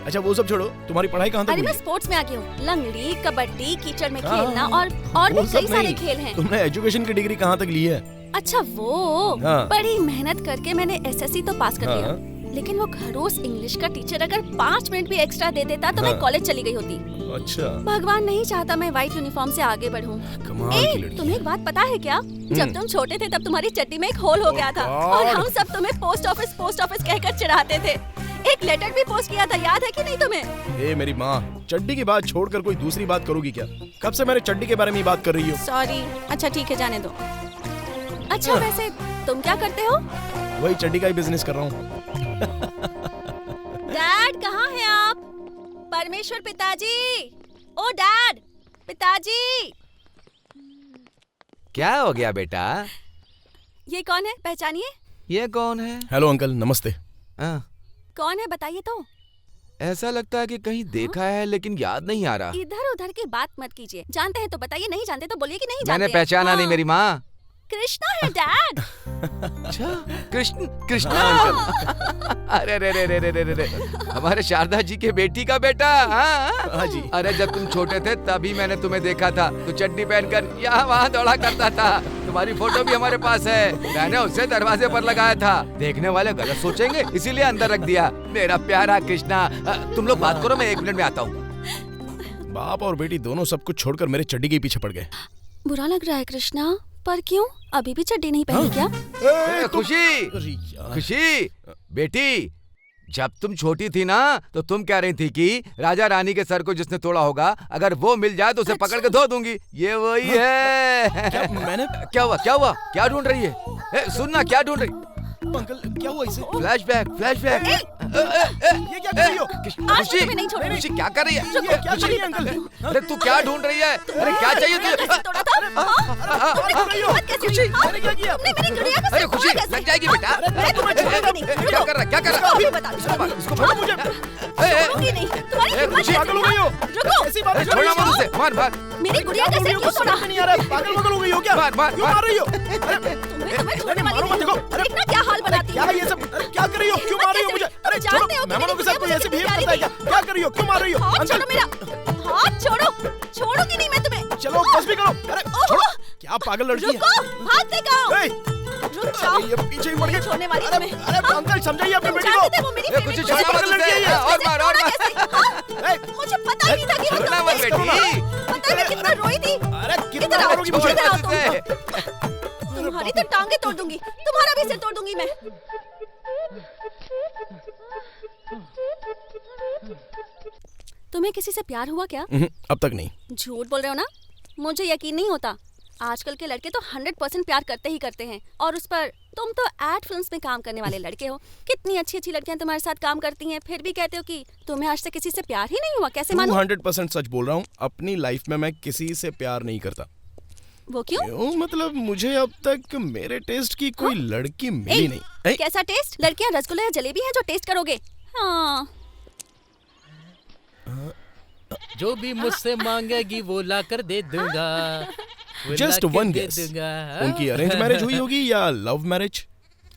अच्छा वो सब छोड़ो, तुम्हारी पढ़ाई कहाँ तक अरे हुई? मैं स्पोर्ट्स में आ गई हूँ। लंगड़ी, कबड्डी, कीचड़ में खेलना और भी कई सारे खेल हैं। तुमने एजुकेशन की डिग्री कहाँ तक ली है? अच्छा वो बड़ी मेहनत करके मैंने एसएससी तो पास कर लिया, लेकिन वो खड़ूस इंग्लिश का टीचर अगर 5 मिनट भी एक्स्ट्रा दे देता तो मैं कॉलेज चली गई होती। अच्छा। भगवान नहीं चाहता मैं व्हाइट यूनिफॉर्म से आगे बढ़ूं। तुम्हें एक बात पता है क्या? जब तुम छोटे थे तब तुम्हारी चड्डी में एक होल हो गया था और हम सब तुम्हें पोस्ट ऑफिस कहकर चिढ़ाते थे। एक लेटर भी पोस्ट किया था, याद है कि नहीं तुम्हें? ए मेरी माँ, चड्डी की बात छोड़कर कोई दूसरी बात करोगी क्या? कब से मेरे चड्डी के बारे में बात कर रही हो? सॉरी। अच्छा ठीक है, जाने दो। अच्छा वैसे तुम क्या करते हो? वही चड्डी का ही बिजनेस कर रहा हूँ। डैड कहाँ हैं आप? परमेश्वर पिताजी, ओ डैड, पिताजी। क्या हो गया बेटा? ये कौन है, पहचानिए? ये कौन है? हेलो अंकल, नमस्ते। कौन है बताइए तो। ऐसा लगता है कि कहीं देखा है लेकिन याद नहीं आ रहा। इधर उधर की बात मत कीजिए। जानते हैं तो बताइए, नहीं जानते तो बोलिए कि नहीं जानते। मैंने पहचाना नहीं मेरी माँ। कृष्णा है डैड। अच्छा कृष्णा अंकल। अरे रे रे रे रे रे रे, हमारे शारदा जी के बेटी का बेटा। हाँ जी। अरे जब तुम छोटे थे तभी मैंने तुम्हें देखा था, तो चड्डी पहनकर यहाँ वहाँ दौड़ा करता था। तुम्हारी फोटो भी हमारे पास है, मैंने उसे दरवाजे पर लगाया था। देखने वाले गलत सोचेंगे इसीलिए अंदर रख दिया। मेरा प्यारा कृष्णा, तुम लोग बात करो, मैं 1 मिनट में आता हूँ। बाप और बेटी दोनों सब कुछ छोड़कर मेरे चड्डी के पीछे पड़ गए। बुरा लग रहा है कृष्णा, पर क्यों? अभी भी चड्डी नहीं पहनी क्या? खुशी बेटी, जब तुम छोटी थी ना तो तुम कह रही थी कि राजा रानी के सर को जिसने तोड़ा होगा अगर वो मिल जाए तो उसे पकड़ के धो दूंगी। ये वही है। क्या हुआ क्या ढूंढ रही है? सुनना, क्या ढूंढ रही? अंकल क्या हुआ इसे? फ्लैशबैक। ये क्या कर रही हो? खुशी क्या कर रही है? क्या कर रही है अंकल? अरे तू क्या ढूंढ रही है? अरे क्या चाहिए तुझे? अरे खुशी लग जाएगी बेटा। क्या कर रहा? इसको छोड़ो मुझे। खुशी पागल हो गई हो? छोड़ना मत उसे, मार। मेरी गुड़िया कैसे क्यों छोड़ा? पागल हो गई हो क्या? मार। क्यों मार रही हो? तुम्हें छोड़ने वाली नहीं हूं। देखना क्या हाल बनाती है। ये सब क्या कर रही हो? क्यों मार रही हो मुझे? अरे जानते हो मेहमानों के साथ कोई ऐसे बिहेव करता है क्या? क्या कर रही हो? क्यों मार रही हो? हाथ छोड़ो मेरा, हाथ छोड़ोगी नहीं मैं तुम्हें। चलो बस भी करो। अरे छोड़ो, क्या पागल लड़की है? रुको, हाथ लगाओ। रुक जाओ, ये पीछे ही पड़ गई। छोड़ने वाली तुम्हें। अरे अंकल समझाइए अपनी बेटी को। वो मेरी कुछ छोड़ना मत उसे। और मार। मुझे पता ही नहीं था कि हम छोड़ना मत दोनों- बेटी। पता है कितना रोई थी। अरे इधर कितना आओ, मारोगी मुझे? इधर आओ तुम। इसे। तुम्हारी तो टांगे तोड़ दूंगी, तुम्हारा भी सिर तोड़ दूंगी मैं। तुम्हें किसी से प्यार हुआ क्या? अब तक नहीं। झूठ बोल रहे हो ना? मुझे यकीन नहीं होता। आजकल के लड़के तो 100% प्यार करते ही करते हैं, और उस पर तुम तो एड फिल्म्स में काम करने वाले लड़के हो। कितनी अच्छी अच्छी लड़कियां तुम्हारे साथ काम करती हैं, फिर भी कहते हो कि तुम्हें आज तक किसी से प्यार ही नहीं हुआ। कैसे मानो? 200% सच बोल रहा हूँ। अपनी लाइफ में मैं किसी से प्यार नहीं करता। वो क्यों? क्यों? मतलब मुझे अब तक मेरे टेस्ट की कोई लड़की मिली नहीं। कैसा टेस्ट? लड़कियां रसगुल्ला या जलेबी है जो टेस्ट करोगे? हाँ। जो भी मुझसे मांगेगी वो ला कर दे दूंगा। जस्ट वन गेस, उनकी अरेंज मैरिज हुई होगी या लव मैरिज?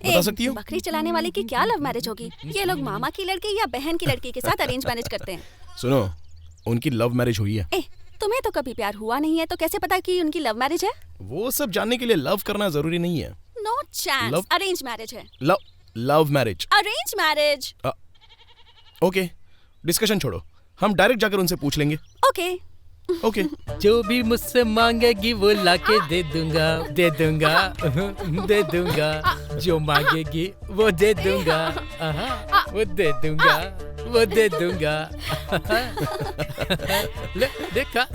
बता सकती हो? बकरी चलाने वाले की क्या लव मैरिज होगी? ये लोग मामा की लड़की या बहन की लड़की के साथ अरेंज मैरिज करते हैं। सुनो, उनकी लव मैरिज हुई है। तुम्हें तो कभी प्यार हुआ नहीं है, तो कैसे पता कि उनकी लव मैरिज है? वो सब जानने के लिए लव करना जरूरी नहीं है। नो चांस, अरेंज मैरिज है। Love marriage. Arrange marriage. Okay, discussion छोड़ो, हम डायरेक्ट जाकर उनसे पूछ लेंगे। ओके। जो भी मुझसे मांगेगी वो लाके दे दूंगा, दे दूंगा, दे दूंगा। जो मांगेगी वो दे दूंगा, वो दे दूंगा, वो दे दूंगा। ले देखा?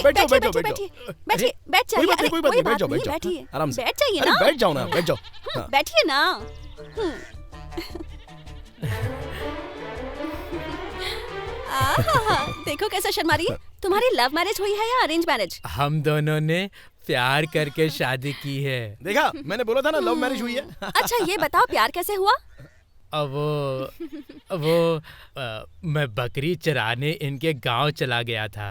बैठो बैठो बैठो। बैठिए, बैठ जाइए। अरे कोई बात नहीं, बैठ जाओ, बैठ बैठिए, जाओ, आराम से। बैठ जाइए अरे ना। बैठ जाओ ना, बैठ जाओ। हाँ। बैठिए ना। देखो कैसा शर्मा रही है। तुम्हारी लव मैरिज हुई है या अरेंज मैरिज? हम दोनों ने प्यार करके शादी की है। देखा, मैंने बोला था ना लव मैरिज हुई है। अच्छा ये बताओ, प्यार कैसे हुआ? अब मैं बकरी चराने इनके गांव चला गया था।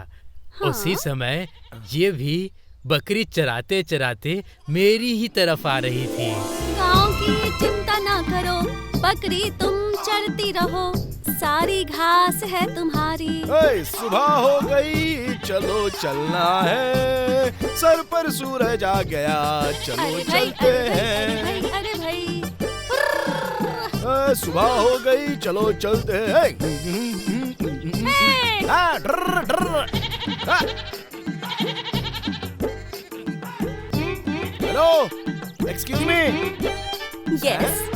हाँ? उसी समय ये भी बकरी चराते चराते मेरी ही तरफ आ रही थी। गांव की चिंता ना करो, बकरी तुम चरती रहो, सारी घास है तुम्हारी। सुबह हो गई, चलो चलना है, सर पर सूरज आ गया, चलो चलते हैं। अरे भाई, सुबह हो गई, चलो चलते हैं। Hello, excuse me. Yes.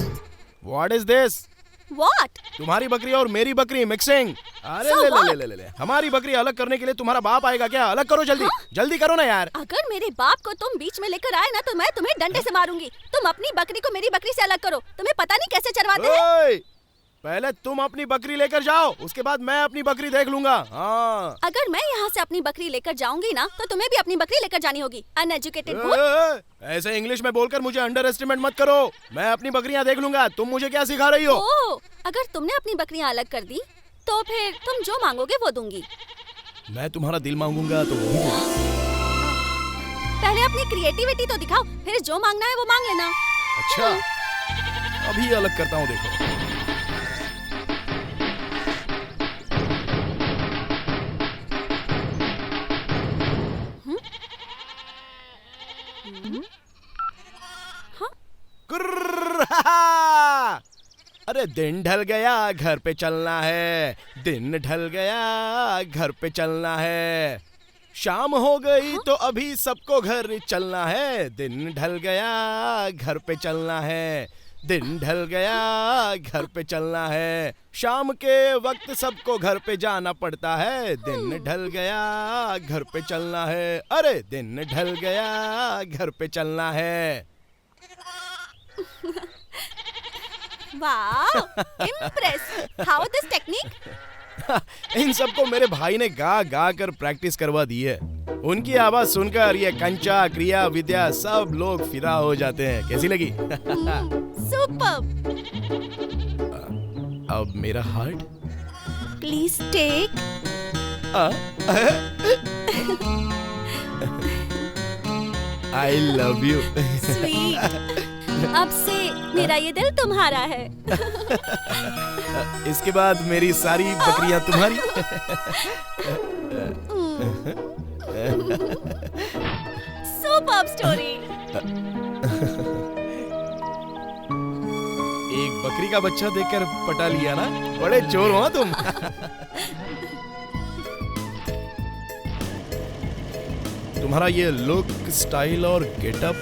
What is this? What? तुम्हारी बकरी और मेरी बकरी मिक्सिंग। अरे so ले। हमारी बकरी अलग करने के लिए तुम्हारा बाप आएगा क्या? अलग करो जल्दी। हाँ? जल्दी करो ना यार। अगर मेरे बाप को तुम बीच में लेकर आए ना तो मैं तुम्हें डंडे से मारूंगी। तुम अपनी बकरी को मेरी बकरी से अलग करो। तुम्हें पता नहीं कैसे चरवाते हैं। पहले तुम अपनी बकरी लेकर जाओ, उसके बाद मैं अपनी बकरी देख लूंगा। हाँ। अगर मैं यहाँ से अपनी बकरी लेकर जाऊंगी ना तो तुम्हें भी अपनी बकरी लेकर जानी होगी। अनएजुकेटेड। ऐसे इंग्लिश में बोलकर मुझे अंडर एस्टिमेट मत करो। मैं अपनी बकरियाँ देख लूंगा। तुम मुझे क्या सिखा रही हो? अगर तुमने अपनी बकरियाँ अलग कर दी तो फिर तुम जो मांगोगे वो दूंगी। मैं तुम्हारा दिल मांगूंगा तो वो भी दूंगा। पहले अपनी क्रिएटिविटी तो दिखाओ, फिर जो मांगना है वो मांग लेना। अच्छा, अभी अलग करता हूँ, देखो। अरे दिन ढल गया, घर पे चलना है। दिन ढल गया, घर पे चलना है। शाम हो गई तो अभी सबको घर चलना है। दिन ढल गया, घर पे चलना है। दिन ढल गया, घर पे चलना है। शाम के वक्त सबको घर पे जाना पड़ता है। दिन ढल गया, घर पे चलना है। अरे दिन ढल गया, घर पे चलना है। वाह, इम्प्रेस। How this technique? इन सबको मेरे भाई ने गा गा कर प्रैक्टिस करवा दी है। उनकी आवाज सुनकर ये कंचा, क्रिया, विद्या सब लोग फिदा हो जाते हैं। कैसी लगी? सुपर्ब। अब मेरा heart please take. I love you. Sweet. अब से मेरा ये दिल तुम्हारा है। इसके बाद मेरी सारी बकरियां तुम्हारी। Superb story. एक बकरी का बच्चा देखकर पटा लिया ना? बड़े चोर हो तुम। तुम्हारा ये लुक, स्टाइल और गेटअप,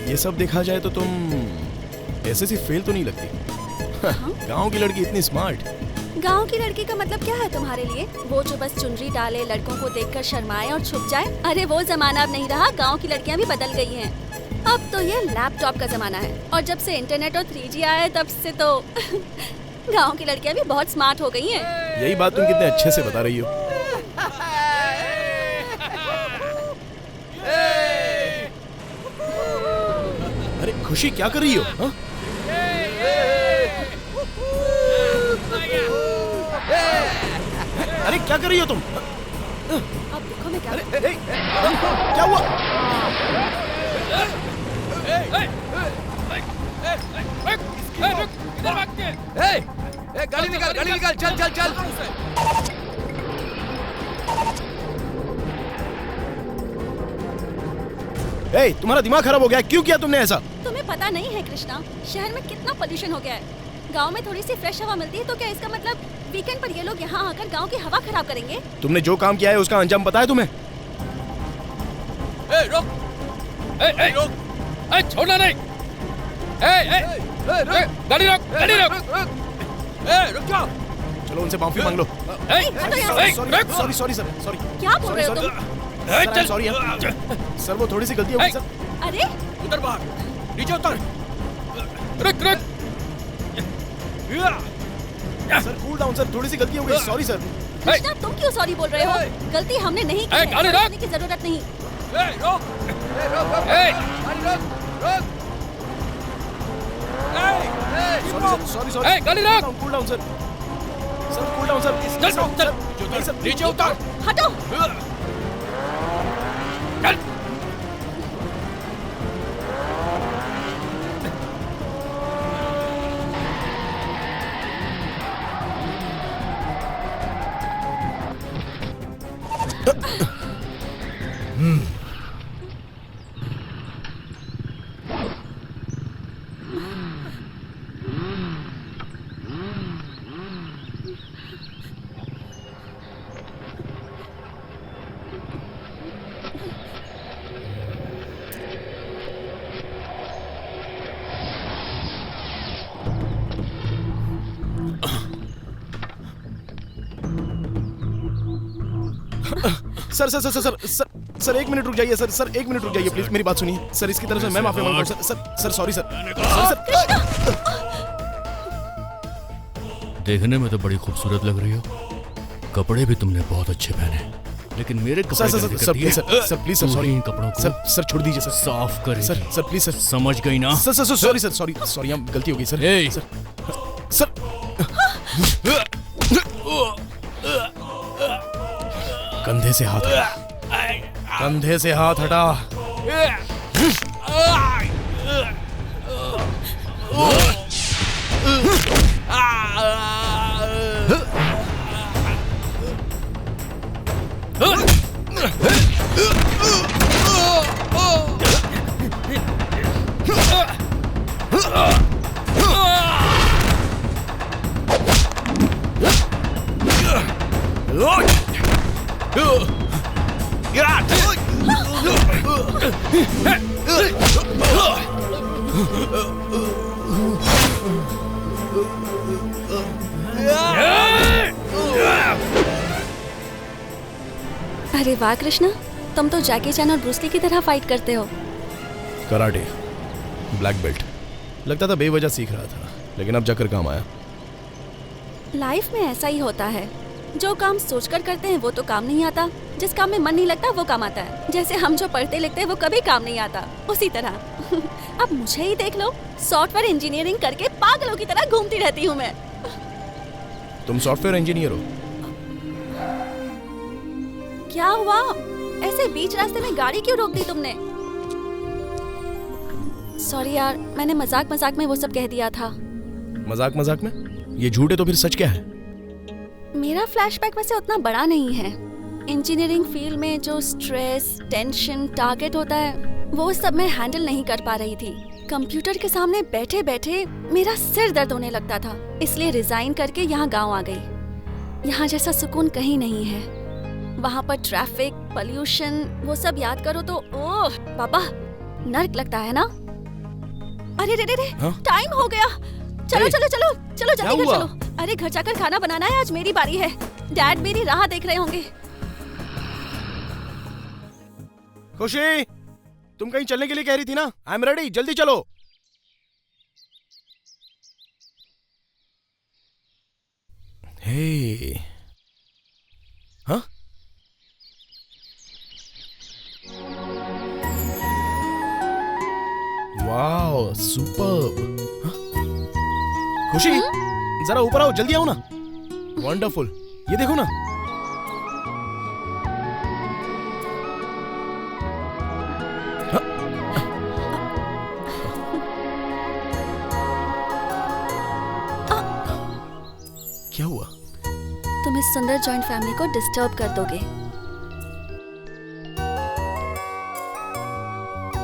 ये सब देखा जाए तो तुम एसएससी फेल तो नहीं लगती। गांव की लड़की इतनी स्मार्ट। गांव की लड़की का मतलब क्या है तुम्हारे लिए? वो जो बस चुनरी डाले, लड़कों को देखकर शर्माए और छुप जाए? अरे वो जमाना अब नहीं रहा, गांव की लड़कियां भी बदल गई हैं। अब तो ये लैपटॉप का जमाना है, और जब से इंटरनेट और 3G आया है तब से तो गांव की लड़कियां भी बहुत स्मार्ट हो गई हैं। यही बात तुम कितने अच्छे से बता रही हो। अरे खुशी क्या कर रही हो? हा? अरे क्या कर रही हो तुम? अब देखो मैं क्या। अरे क्या हुआ? गाड़ी निकाल, चल। तुम्हारा दिमाग खराब हो गया? क्यों किया तुमने ऐसा? तुम्हें पता नहीं है कृष्णा, शहर में कितना पोल्यूशन हो गया है। गांव में थोड़ी सी फ्रेश हवा मिलती है तो क्या इसका मतलब वीकेंड पर ये लोग यहाँ आकर गांव की हवा खराब करेंगे? तुमने जो काम किया है उसका अंजाम पता है तुम्हें? रोक! रोक! छोड़ना नहीं! गाड़ी रोक! रुक जाओ! चलो उनसे माफी मांग लो। Sorry sir. क्या बोल रहे हो तुम? सॉरी सर, वो थोड़ी सी गलती हो गई सर। अरे उतर बाहर, नीचे उतर। रुक! सर कूल डाउन सर, थोड़ी सी गलती हो गई। Sorry sir. कृष्णा तुम क्यों सॉरी बोल रहे हो? गलती हमने नहीं की है, करने की जरूरत नहीं। सॉरी गाड़ी रोक! Cool down sir. Sir cool down sir. नीचे उतर! हटो! चल! सर 1 मिनट रुक जाइए सर 1 मिनट रुक जाइए प्लीज, मेरी बात सुनिए सर। इसकी तरफ से मैं माफी मांगता हूँ सर। Sorry sir. देखने में तो बड़ी खूबसूरत लग रही हो, कपड़े भी तुमने बहुत अच्छे पहने, लेकिन मेरे कपड़े सर प्लीज सर, इन कपड़ों को सर छोड़ दीजिए सर। साफ कर सर प्लीज सर। समझ गई ना? सर सॉरी हम गलती हो गई सर। सर कंधे से हाथ हटा। अरे वाह कृष्णा, तुम तो जैकी चैन और ब्रूस ली की तरह फाइट करते हो। Karate, black belt. लगता था बेवजह सीख रहा था, लेकिन अब जाकर काम आया। लाइफ में ऐसा ही होता है, जो काम सोचकर करते हैं वो तो काम नहीं आता, जिस काम में मन नहीं लगता वो काम आता है। जैसे हम जो पढ़ते लिखते हैं वो कभी काम नहीं आता, उसी तरह अब मुझे ही देख लो, सॉफ्टवेयर इंजीनियरिंग करके पागलों की तरह घूमती रहती हूँ मैं। तुम सॉफ्टवेयर इंजीनियर हो? क्या हुआ? ऐसे बीच रास्ते में गाड़ी क्यों रोक दी तुमने? सॉरी यार, मैंने मजाक में वो सब कह दिया था। मजाक में? ये झूठ है तो फिर सच क्या है? मेरा फ्लैशबैक वैसे उतना बड़ा नहीं है। इंजीनियरिंग फील्ड में जो स्ट्रेस, टेंशन, टारगेट होता है वो सब मैं हैंडल नहीं कर पा रही थी। कंप्यूटर के सामने बैठे बैठे मेरा सिर दर्द होने लगता था, इसलिए रिजाइन करके यहाँ गांव आ गई। यहाँ जैसा सुकून कहीं नहीं है। वहाँ पर ट्रैफिक, पोल्यूशन, वो सब याद करो तो ओह बाबा, नर्क लगता है ना। अरे रे रे रे, टाइम हो गया। चलो चलो चलो चलो जल्दी घर चलो। अरे घर जाकर खाना बनाना है, आज मेरी बारी है। डैड मेरी राह देख रहे होंगे। खुशी, तुम कहीं चलने के लिए कह रही थी ना? आई एम रेडी, जल्दी चलो। हे, हाँ? Wow, superb. खुशी, जरा ऊपर आओ, जल्दी आओ ना। वंडरफुल, ये देखो ना। क्या हुआ? तुम इस सुंदर जॉइंट फैमिली को डिस्टर्ब कर दोगे।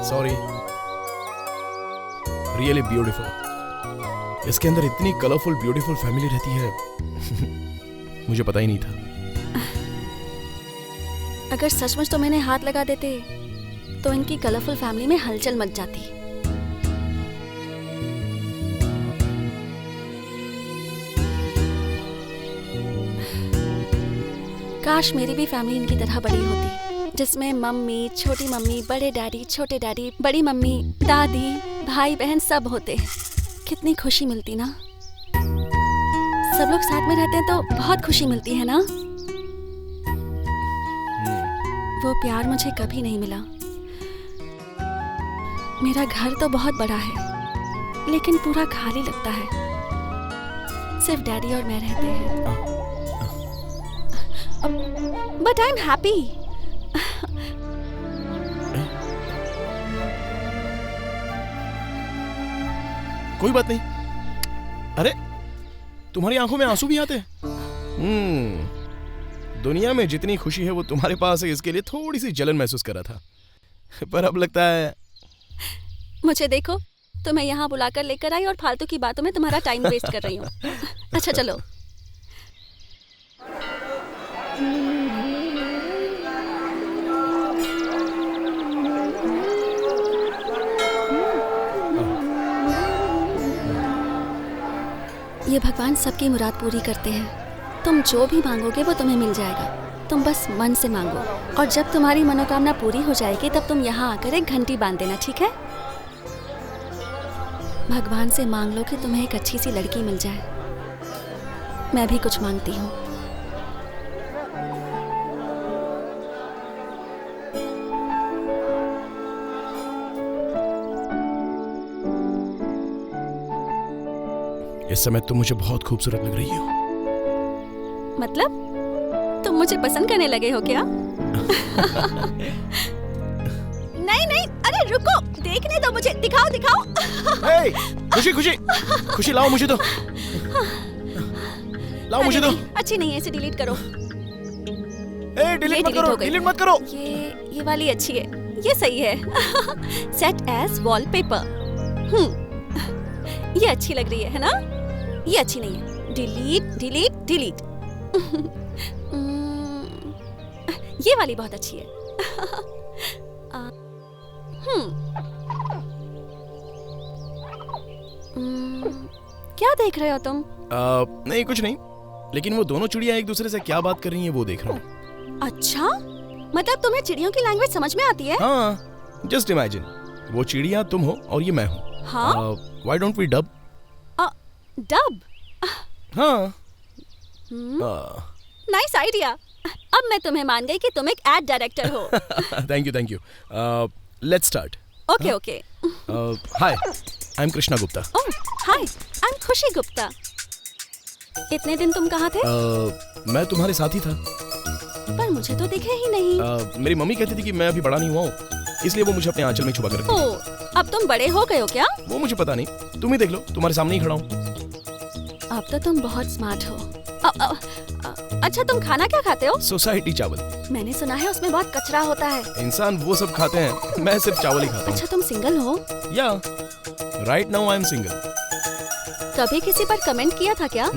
सॉरी। Really beautiful. इसके अंदर इतनी कलरफुल ब्यूटीफुल फैमिली रहती है। मुझे पता ही नहीं था। अगर सचमुच तुम इन्हें हाथ लगा देते तो इनकी कलरफुल फैमिली में हलचल मच जाती। काश मेरी भी फैमिली इनकी तरह बड़ी होती, जिसमें मम्मी, छोटी मम्मी, बड़े डैडी, छोटे डैडी, बड़ी मम्मी, दादी, भाई बहन सब होते। कितनी खुशी मिलती ना। सब लोग साथ में रहते हैं तो बहुत खुशी मिलती है ना। वो प्यार मुझे कभी नहीं मिला। मेरा घर तो बहुत बड़ा है, लेकिन पूरा खाली लगता है। सिर्फ डैडी और मैं रहते हैं। But I am happy. कोई बात नहीं। अरे, तुम्हारी आंखों में आंसू भी आते हैं। दुनिया में जितनी खुशी है वो तुम्हारे पास है, इसके लिए थोड़ी सी जलन महसूस कर रहा था, पर अब लगता है। मुझे देखो, तुम्हें यहाँ बुलाकर लेकर आई और फालतू की बातों में तुम्हारा टाइम वेस्ट कर रही हूँ। अच्छा चलो। ये भगवान सबकी मुराद पूरी करते हैं। तुम जो भी मांगोगे वो तुम्हें मिल जाएगा। तुम बस मन से मांगो, और जब तुम्हारी मनोकामना पूरी हो जाएगी तब तुम यहाँ आकर एक घंटी बांध देना, ठीक है? भगवान से मांग लो कि तुम्हें एक अच्छी सी लड़की मिल जाए। मैं भी कुछ मांगती हूँ। इस समय तुम मुझे बहुत खूबसूरत लग रही हो। मतलब तुम मुझे पसंद करने लगे हो क्या? नहीं नहीं, अरे रुको, देखने दो मुझे, दिखाओ दिखाओ। hey, खुशी खुशी खुशी, लाओ मुझे दो, लाओ मुझे दो। अच्छी नहीं है, इसे डिलीट करो। डिलीट मत करो, डिलीट मत करो। ये वाली अच्छी है, ये सही है। Set as wallpaper. ये अच्छी लग रही है ना? ये अच्छी नहीं है, डिलीट डिलीट डिलीट। ये वाली बहुत अच्छी है। क्या देख रहे हो तुम? नहीं कुछ नहीं, लेकिन वो दोनों चिड़िया एक दूसरे से क्या बात कर रही हैं वो देख रहा हूँ। अच्छा, मतलब तुम्हें चिड़ियों की लैंग्वेज समझ में आती है? हाँ, जस्ट इमेजिन, वो चिड़िया तुम हो और ये मैं हूँ। हाँ? Why don't we dub? Dub? हाँ। Nice idea. अब मैं तुम्हें मान गई कि तुम एक एड डायरेक्टर हो। Thank you thank you. Let's start. Okay okay. Hi, I am Krishna Gupta. Oh hi, I am Khushi Gupta. इतने दिन तुम कहाँ थे? मैं तुम्हारे साथ ही था। पर मुझे तो दिखे ही नहीं। मेरी मम्मी कहती थी कि मैं अभी बड़ा नहीं हुआ हूँ, इसलिए वो मुझे अपने आंचल में छुपा कर रखती। ओह, अब तुम बड़े हो गए हो क्या? वो मुझे पता नहीं, तुम ही देख लो, तुम्हारे सामने ही खड़ा हूँ। अब तो तुम बहुत स्मार्ट हो। अच्छा तुम खाना क्या खाते हो? सोसाइटी चावल। मैंने सुना है उसमें बहुत कचरा होता है। इंसान वो सब खाते हैं, मैं सिर्फ चावल ही खाता अच्छा तुम सिंगल हो? या right now I am single. कभी किसी पर कमेंट किया था क्या?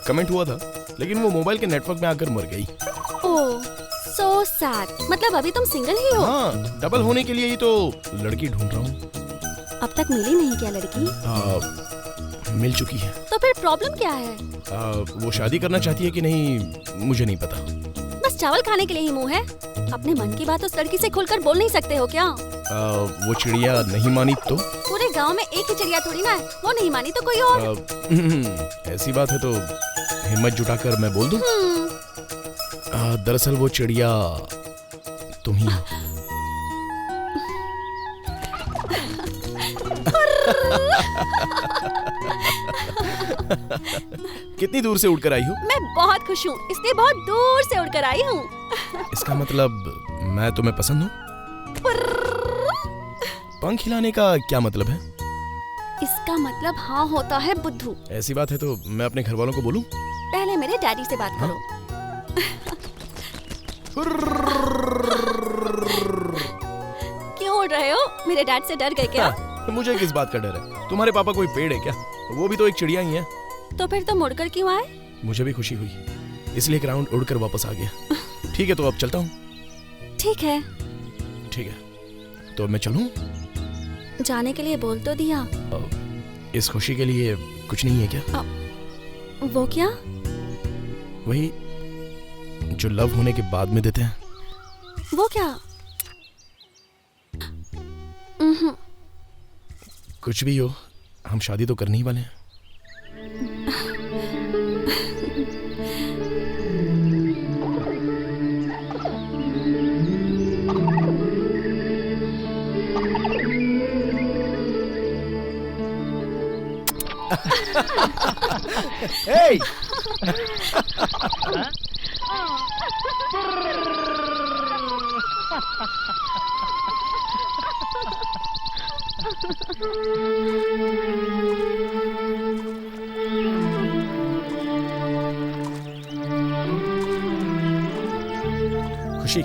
कमेंट हुआ था, लेकिन वो मोबाइल के नेटवर्क में आकर मर गई। ओह सो सैड। मतलब अभी तुम सिंगल ही हो? हाँ, डबल होने के लिए ही तो लड़की ढूंढ रहा हूँ। अब तक मिली नहीं क्या लड़की? मिल चुकी है। तो फिर प्रॉब्लम क्या है? वो शादी करना चाहती है कि नहीं मुझे नहीं पता। बस चावल खाने के लिए ही मुंह है? अपने मन की बात उस लड़की से खुलकर बोल नहीं सकते हो क्या? वो चिड़िया नहीं मानी तो? पूरे गांव में एक ही चिड़िया थोड़ी ना है, वो नहीं मानी तो कोई और। ऐसी बात है तो हिम्मत जुटाकर मैं बोल दूं? दरअसल वो चिड़िया तुम ही हो। कितनी दूर से उड़कर आई हो? मैं बहुत खुश हूँ, इसलिए बहुत दूर से उड़कर आई हूँ। इसका मतलब मैं तुम्हें पसंद हूँ? पंख हिलाने का क्या मतलब है? इसका मतलब हाँ होता है बुद्धू। ऐसी बात है तो मैं अपने घर वालों को बोलूं? पहले मेरे डैडी से बात करो। क्यों उड़ रहे हो? मेरे डैड से डर गए क्या? मुझे किस बात का डर है? तुम्हारे पापा कोई पेड़ है क्या? वो भी तो एक चिड़िया ही है। तो फिर तुम उड़कर क्यों आए? मुझे भी खुशी हुई, इसलिए एक राउंड उड़कर वापस आ गया। ठीक है तो अब चलता हूँ। ठीक है। ठीक है तो मैं चलूँ? जाने के लिए बोल तो दिया। इस खुशी के लिए कुछ नहीं है क्या? वो क्या? वही जो लव होने के बाद में देते हैं। वो क्या? कुछ भी हो, हम शादी तो करने ही वाले हैं। Hey! खुशी,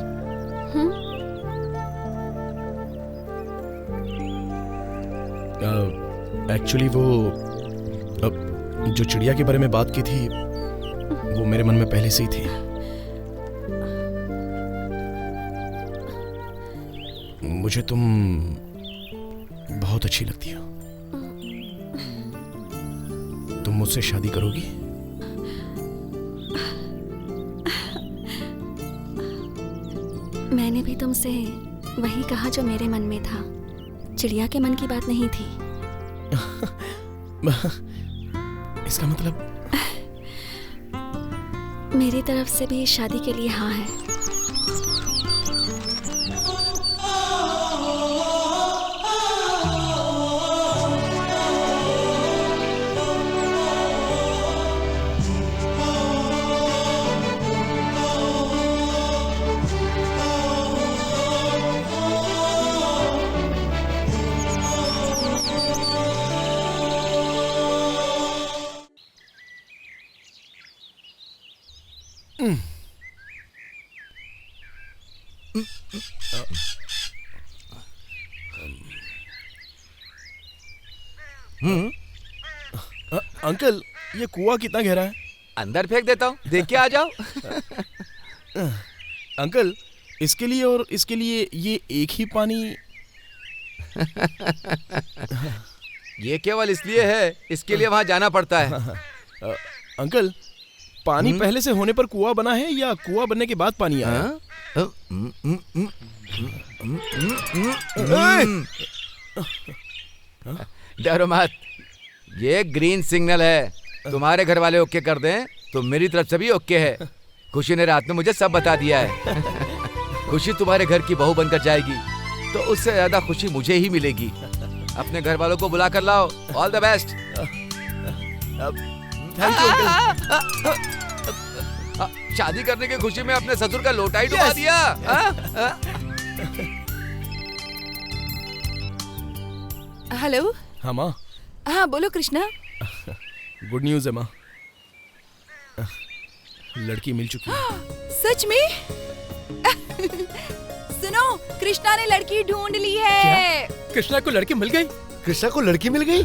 एक्चुअली वो जो चिड़िया के बारे में बात की थी वो मेरे मन में पहले से ही थी। मुझे तुम बहुत अच्छी लगती हो। तुम मुझसे शादी करोगी? मैंने भी तुमसे वही कहा जो मेरे मन में था। चिड़िया के मन की बात नहीं थी। इसका मतलब मेरी तरफ से भी शादी के लिए हाँ है। अंकल, ये कुआं कितना गहरा है? अंदर फेंक देता हूँ, देख के आ जाओ। अंकल, इसके लिए और इसके लिए ये एक ही पानी? ये केवल इसलिए है, इसके लिए वहाँ जाना पड़ता है। अंकल, पानी पहले से होने पर कुआं बना है या कुआं बनने के बाद पानी आया? डरो मत, ये ग्रीन सिग्नल है। तुम्हारे घर वाले ओके कर दें तो मेरी तरफ से भी ओके है। खुशी ने रात में मुझे सब बता दिया है। खुशी तुम्हारे घर की बहू बनकर जाएगी तो उससे ज्यादा खुशी मुझे ही मिलेगी। अपने घर वालों को बुला कर लाओ। All the best. Thank you uncle. शादी करने की खुशी में अपने ससुर का लोटा ही डुबा दिया। हेलो। हाँ माँ। हाँ बोलो कृष्णा। गुड न्यूज है माँ। लड़की मिल चुकी है। सच में? सुनो, कृष्णा ने लड़की ढूंढ ली है। कृष्णा को लड़की मिल गई? कृष्णा को लड़की मिल गई?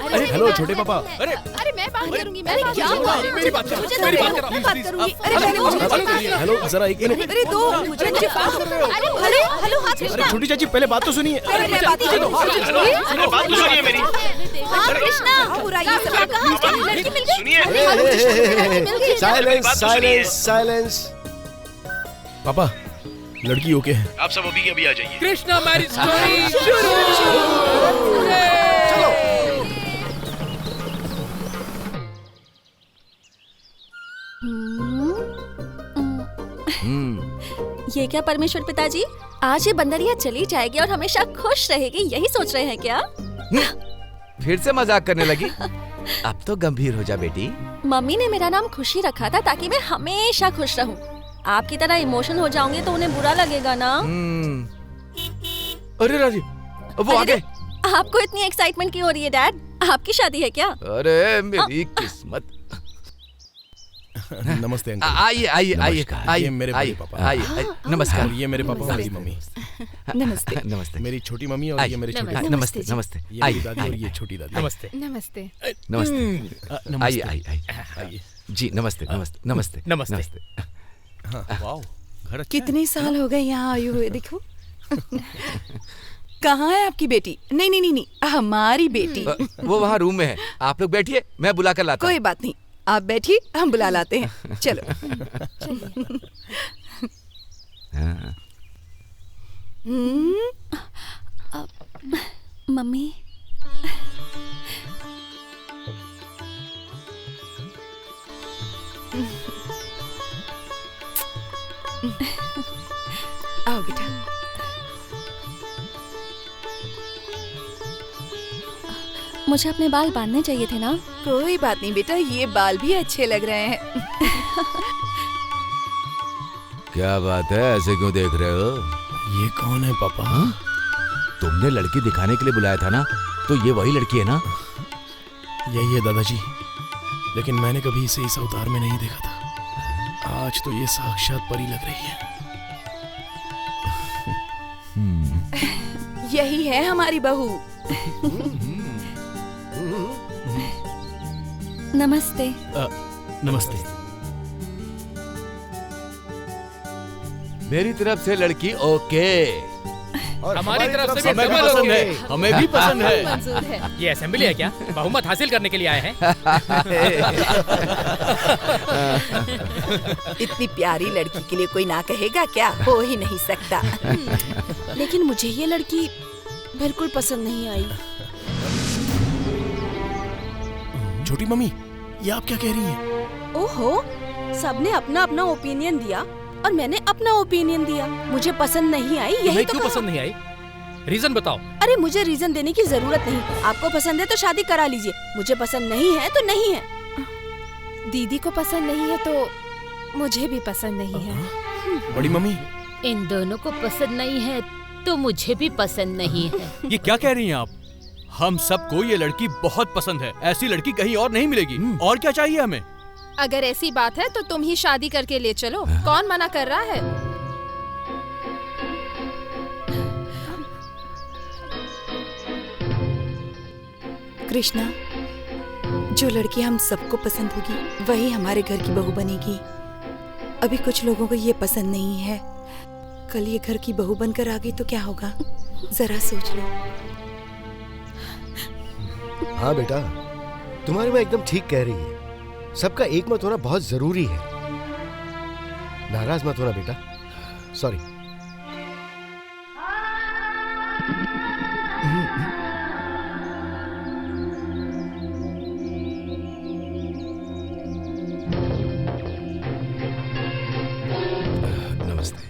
अरे हेलो छोटे पापा। अरे मैं बात करूंगी, मैं बात क्या करूंगी। हुआ? मेरी बात मुझे मेरी बात मैं बात करूंगी। अरे हेलो जरा एक मिनट। अरे दो, मुझे अरे हेलो हाँ अरे कृष्णा। छोटी चाची पहले बात तो सुनिए। अरे मैं बात कर बात तो सुनिए मेरी। हाँ कृष्णा, बुरा ये सब क्या कहा? लड़की मिल गई? Silence silence silence. पापा लड़की ओके है, आप सब अभी के अभी आ जाइए। कृष्णा मैरिज स्टोरी शुरू। चलो। ये क्या परमेश्वर पिताजी, आज ये बंदरिया चली जाएगी और हमेशा खुश रहेगी, यही सोच रहे हैं क्या? फिर से मजाक करने लगी? अब तो गंभीर हो जा बेटी। मम्मी ने मेरा नाम खुशी रखा था ताकि मैं हमेशा खुश रहूं। आपकी तरह इमोशन हो जाऊंगी तो उन्हें बुरा लगेगा ना। अरे राजी, वो आ गए। आपको इतनी एक्साइटमेंट क्यों हो रही है डैड? आपकी शादी है क्या? अरे मेरी किस्मत। नमस्ते अंकल। आइए आइए आइए आइए ये मेरे बड़े आइए पापा। आइए नमस्कार। और ये मेरे पापा और मेरी मम्मी। नमस्ते। नमस्ते। मेरी छोटी मम्मी और ये मेरे छोटे पापा। नमस्ते नमस्ते। ये मेरी दादी और ये छोटी दादी। नमस्ते। नमस्ते। नमस्ते। आइए आइए आइए। जी नमस्ते नमस्ते नमस्ते नमस्ते। वाओ घर अच्छा कितने साल हो गए यहाँ आए हुए, देखो। कहाँ है आपकी बेटी? नहीं नहीं नहीं नहीं, हमारी बेटी। वो वहाँ रूम में है, आप लोग बैठिए, मैं बुला कर लाता हूँ। कोई बात नहीं, आप बैठिए, हम बुला लाते हैं। चलो। हाँ। मम्मी आओ बेटा। मुझे अपने बाल बांधने चाहिए थे ना। कोई बात नहीं बेटा, ये बाल भी अच्छे लग रहे हैं। क्या बात है, ऐसे क्यों देख रहे हो? ये कौन है पापा? तुमने लड़की दिखाने के लिए बुलाया था ना, तो ये वही लड़की है ना? यही है दादाजी, लेकिन मैंने कभी इसे इस अवतार में नहीं देखा था। आज तो ये साक्षात परी लग रही है। यही है हमारी बहू। नमस्ते। नमस्ते। मेरी तरफ से लड़की ओके। और हमारी तरफ से भी हमें भी डबल पसंद ओके। है, हमें भी पसंद है। मंजूर है। ये असेंबली है क्या? बहुमत हासिल करने के लिए आए हैं? इतनी प्यारी लड़की के लिए कोई ना कहेगा क्या? हो ही नहीं सकता। लेकिन मुझे ये लड़की बिल्कुल पसंद नहीं आई। छोटी मम्मी, ये आप क्या कह रही हैं? ओहो, सबने अपना अपना ओपिनियन दिया और मैंने अपना ओपिनियन दिया। मुझे पसंद नहीं आई, यही तुम्हें तो क्यों कहा। पसंद नहीं आई? रीजन बताओ। अरे मुझे रीजन देने की जरूरत नहीं। आपको पसंद है तो शादी करा लीजिए, मुझे पसंद नहीं है तो नहीं है। दीदी को पसंद नहीं है तो मुझे भी पसंद नहीं है। बड़ी मम्मी, इन दोनों को पसंद नहीं है तो मुझे भी पसंद नहीं है। ये क्या कह रही हैं आप? हम सबको ये लड़की बहुत पसंद है, ऐसी लड़की कहीं और नहीं मिलेगी। और क्या चाहिए हमें? अगर ऐसी बात है तो तुम ही शादी करके ले चलो, कौन मना कर रहा है? कृष्णा, जो लड़की हम सबको पसंद होगी वही हमारे घर की बहू बनेगी। अभी कुछ लोगों को ये पसंद नहीं है, कल ये घर की बहू बनकर आ गई तो क्या होगा? जरा सोच लो। हाँ बेटा, तुम्हारी माँ एकदम ठीक कह रही है। सबका एक मत होना बहुत जरूरी है। नाराज मत होना बेटा। सॉरी। नमस्ते।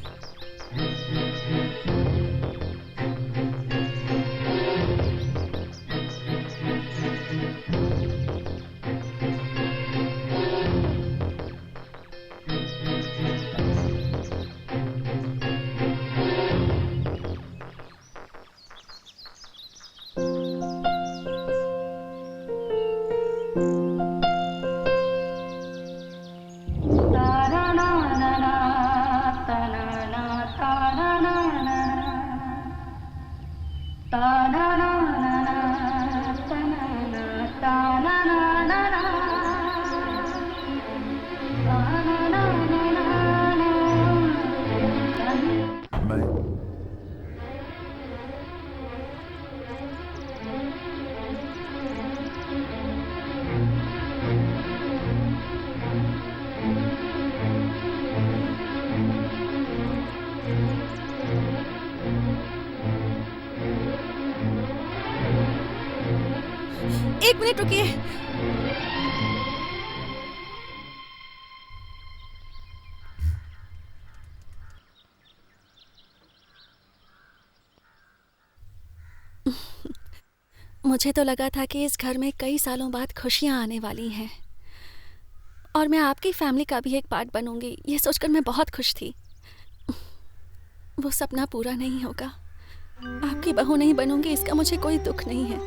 एक मिनट रुकिए। मुझे तो लगा था कि इस घर में कई सालों बाद खुशियां आने वाली हैं और मैं आपकी फैमिली का भी एक पार्ट बनूंगी, ये सोचकर मैं बहुत खुश थी। वो सपना पूरा नहीं होगा। आपकी बहू नहीं बनूंगी इसका मुझे कोई दुख नहीं है,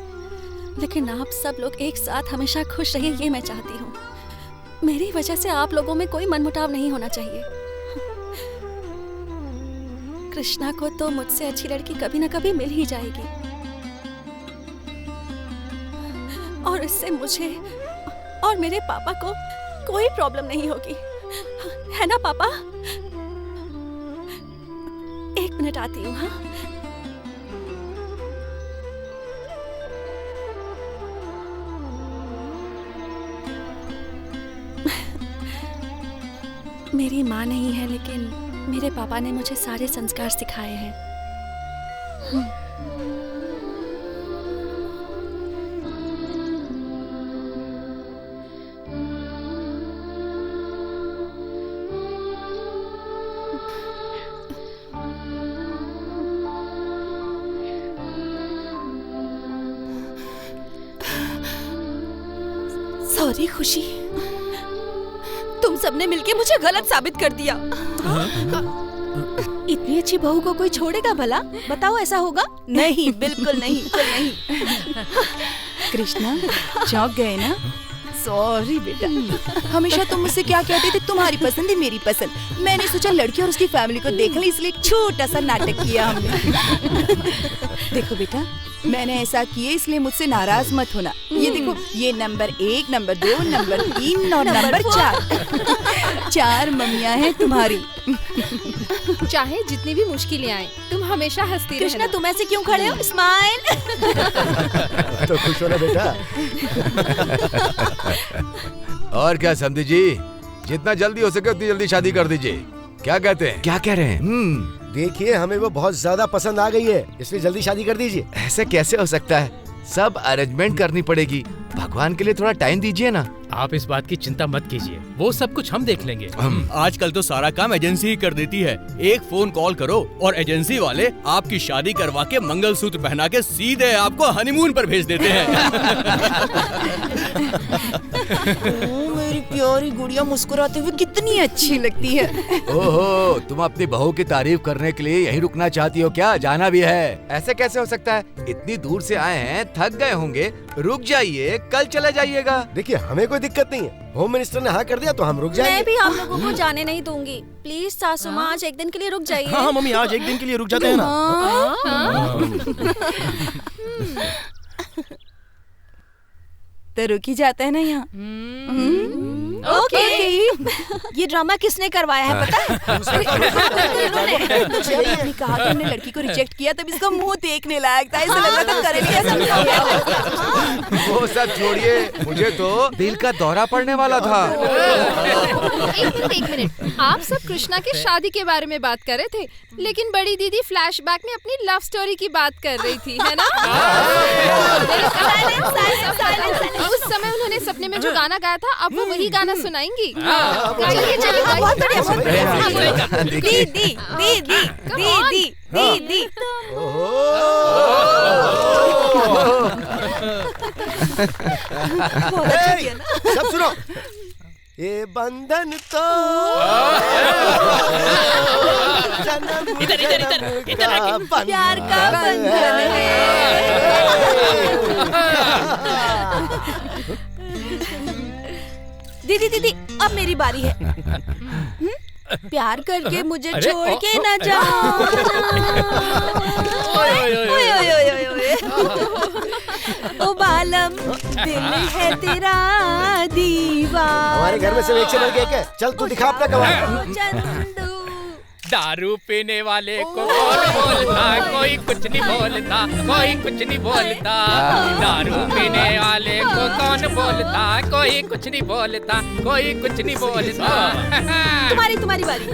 लेकिन आप सब लोग एक साथ हमेशा खुश रहिए ये मैं चाहती हूँ। मेरी वजह से आप लोगों में कोई मनमुटाव नहीं होना चाहिए। कृष्णा को तो मुझसे अच्छी लड़की कभी ना कभी मिल ही जाएगी और इससे मुझे और मेरे पापा को कोई प्रॉब्लम नहीं होगी, है ना पापा? एक मिनट आती हूँ। हाँ, मेरी माँ नहीं है लेकिन मेरे पापा ने मुझे सारे संस्कार सिखाए हैं। सॉरी खुशी, तुम सबने मिलके मुझे गलत साबित कर दिया। इतनी अच्छी बहू को कोई छोड़ेगा भला? बताओ ऐसा होगा? नहीं, बिल्कुल नहीं, बिल्कुल नहीं। कृष्णा चौंक गए ना? सॉरी बेटा। हमेशा तुम मुझसे क्या कहते थे, तुम्हारी पसंद है मेरी पसंद। मैंने सोचा लड़की और उसकी फैमिली को देख लें, इसलिए एक छोटा सा नाटक किया हमने। देखो बेटा, मैंने ऐसा किया इसलिए मुझसे नाराज मत होना। ये देखो, ये नंबर 1, नंबर 2, नंबर 3 और नंबर 4 4 मम्मियाँ हैं तुम्हारी। चाहे जितनी भी मुश्किलें आए तुम हमेशा हंसती रहना। कृष्णा तुम ऐसे क्यों खड़े हो? स्माइल। तो खुश हो ना बेटा। और क्या समझी जी, जितना जल्दी हो सके उतनी जल्दी शादी कर दीजिए। क्या कहते हैं? क्या कह रहे हैं? देखिए हमें वो बहुत ज्यादा पसंद आ गई है, इसलिए जल्दी शादी कर दीजिए। ऐसे कैसे हो सकता है? सब अरेंजमेंट करनी पड़ेगी। भगवान के लिए थोड़ा टाइम दीजिए ना। आप इस बात की चिंता मत कीजिए, वो सब कुछ हम देख लेंगे। आजकल तो सारा काम एजेंसी ही कर देती है। एक फोन कॉल करो और एजेंसी वाले आपकी शादी करवा के मंगलसूत्र पहना के सीधे आपको हनीमून पर भेज देते हैं। मेरी प्यारी गुड़िया मुस्कुराते हुए कितनी अच्छी लगती है। ओहो, तुम अपनी बहू की तारीफ करने के लिए यहीं रुकना चाहती हो क्या? जाना भी है? ऐसे कैसे हो सकता है? इतनी दूर से आए हैं, थक गए होंगे, रुक जाइए, कल चले जाइएगा। देखिए हमें कोई दिक्कत नहीं है, होम मिनिस्टर ने हाँ कर दिया तो हम रुक जाएंगे। मैं भी आप लोगों को जाने नहीं दूंगी। प्लीज सासू माँ आज एक दिन के लिए रुक जाइए। हाँ मम्मी, आज एक दिन के लिए रुक जाते हैं ना। तो रुक ही जाता है ना यहाँ। ओके। ये ड्रामा किसने करवाया है पता है? जब आपने कहा कि हमने लड़की को रिजेक्ट किया तब इसका मुंह देखने लायक था, ऐसा लग रहा था करेंगे ऐसा। वो सब छोड़िए, मुझे तो दिल का दौरा पड़ने वाला था। एक मिनट, आप सब कृष्णा की शादी के बारे में बात कर रहे थे, लेकिन बड़ी दीदी फ्लैशबैक में अपनी लव स्टोरी की बात कर रही थी, है ना? उस समय उन्होंने सपने में जो गाना गाया था, अब वो वही गाना सुनाएंगी। चलिए चलिए, बहुत बढ़िया। दी दी दी दी दी दी दी। सब सुनो, ये बंधन तो इधर इधर इधर इधर प्यार का बंधन दीदी दीदी अब मेरी बारी है। प्यार करके मुझे छोड़ के न जाओ। ओ बालम दिल है तेरा दीवाना। हमारे घर में सिर्फ एक से बढ़ के एक है। चल तू दिखा अपना कमाल। चंदू दारू पीने वाले को कौन बोलता, कोई कुछ नहीं बोलता, कोई कुछ नहीं बोलता। दारू पीने वाले को कौन बोलता, कोई कुछ नहीं बोलता, कोई कुछ नहीं बोलता। तुम्हारी बारी।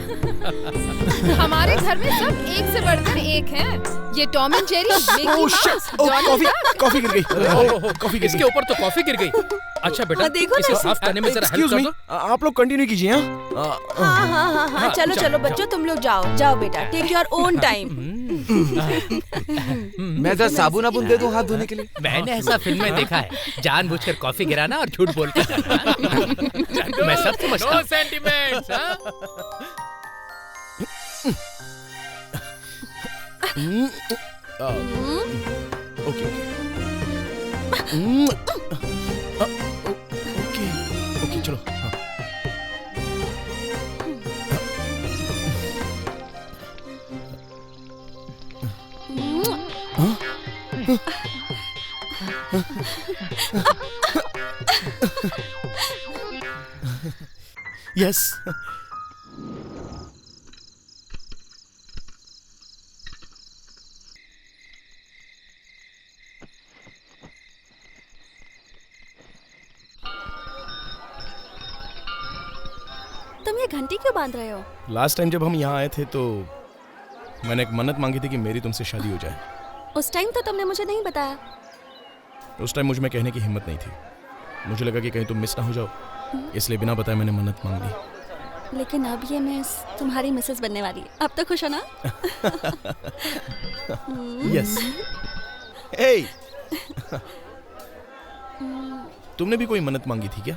हमारे घर में सब एक से बढ़कर एक हैं। ये Tom and Jerry, Mickey mouse, coffee गिर गई। कॉफी गिर इसके ऊपर तो कॉफी गिर गई। अच्छा बेटा, देखो इसे ना। साफ करने में जरा हेल्प कर दो। आप लोग कंटिन्यू कीजिए। हाँ, चलो चलो बच्चों, तुम लोग जाओ बेटा, टेक योर ओन टाइम। मैं जरा साबुन आबुन दे दूं हाथ धोने के लिए। मैंने ऐसा फिल्म में देखा है, जानबूझकर कॉफी गिराना और झूठ बोलकर। मैं सब समझता हूँ। सेंटिमेंट्स, ओके चलो। यस। तुम ये घंटी क्यों बांध रहे हो? लास्ट टाइम जब हम यहाँ आए थे तो मैंने एक मन्नत मांगी थी कि मेरी तुमसे शादी हो जाए। उस टाइम तो तुमने मुझे नहीं बताया। उस टाइम मुझ में कहने की हिम्मत नहीं थी। मुझे लगा कि कहीं तुम मिस ना हो जाओ, इसलिए बिना बताए मैंने मन्नत मांग ली। लेकिन अब ये मिस तुम्हारी मिसेस बनने वाली है। अब तो खुश हो ना? यस। हे, तुमने भी कोई मन्नत मांगी थी क्या?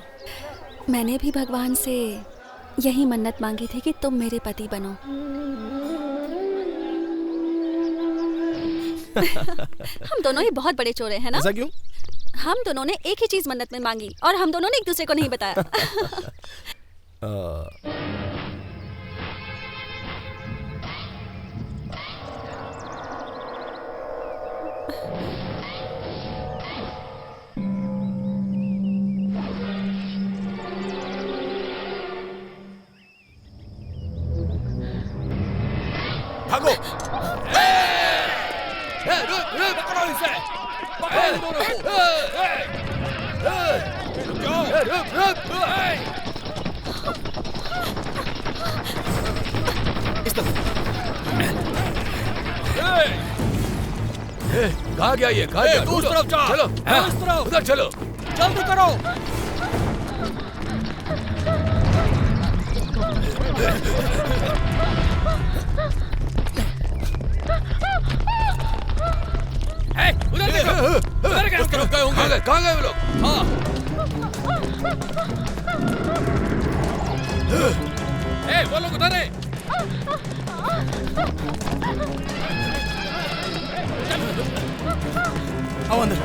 मैंने भी भगवान से यही मन्नत मांगी थी कि तुम मेरे पति बनो। हम दोनों ही बहुत बड़े चोर हैं ना? ऐसा क्यों? हम दोनों ने एक ही चीज मन्नत में मांगी और हम दोनों ने एक दूसरे को नहीं बताया। भागो। पकड़ो इसे। पकड़ो इन दोनों को। इस तरफ। कहाँ गया ये? कहाँ गया? उस तरफ जा। चलो, उस तरफ। उधर चलो। जल्दी करो। उधर देखो। उधर उस तरफ गए होंगे। कहाँ गए वो लोग? हाँ। वो लोग उधर है। आओ अंदर।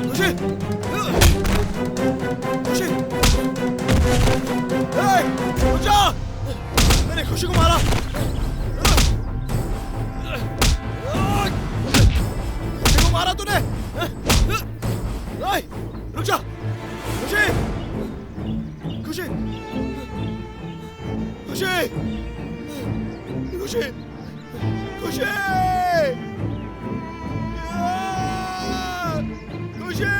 खुशी, खुशी, रुक जा! मैंने खुशी को मारा। खुशी को मारा तूने? रुक जा! खुशी, खुशी, खुशी, खुशी, खुशी, खुशी!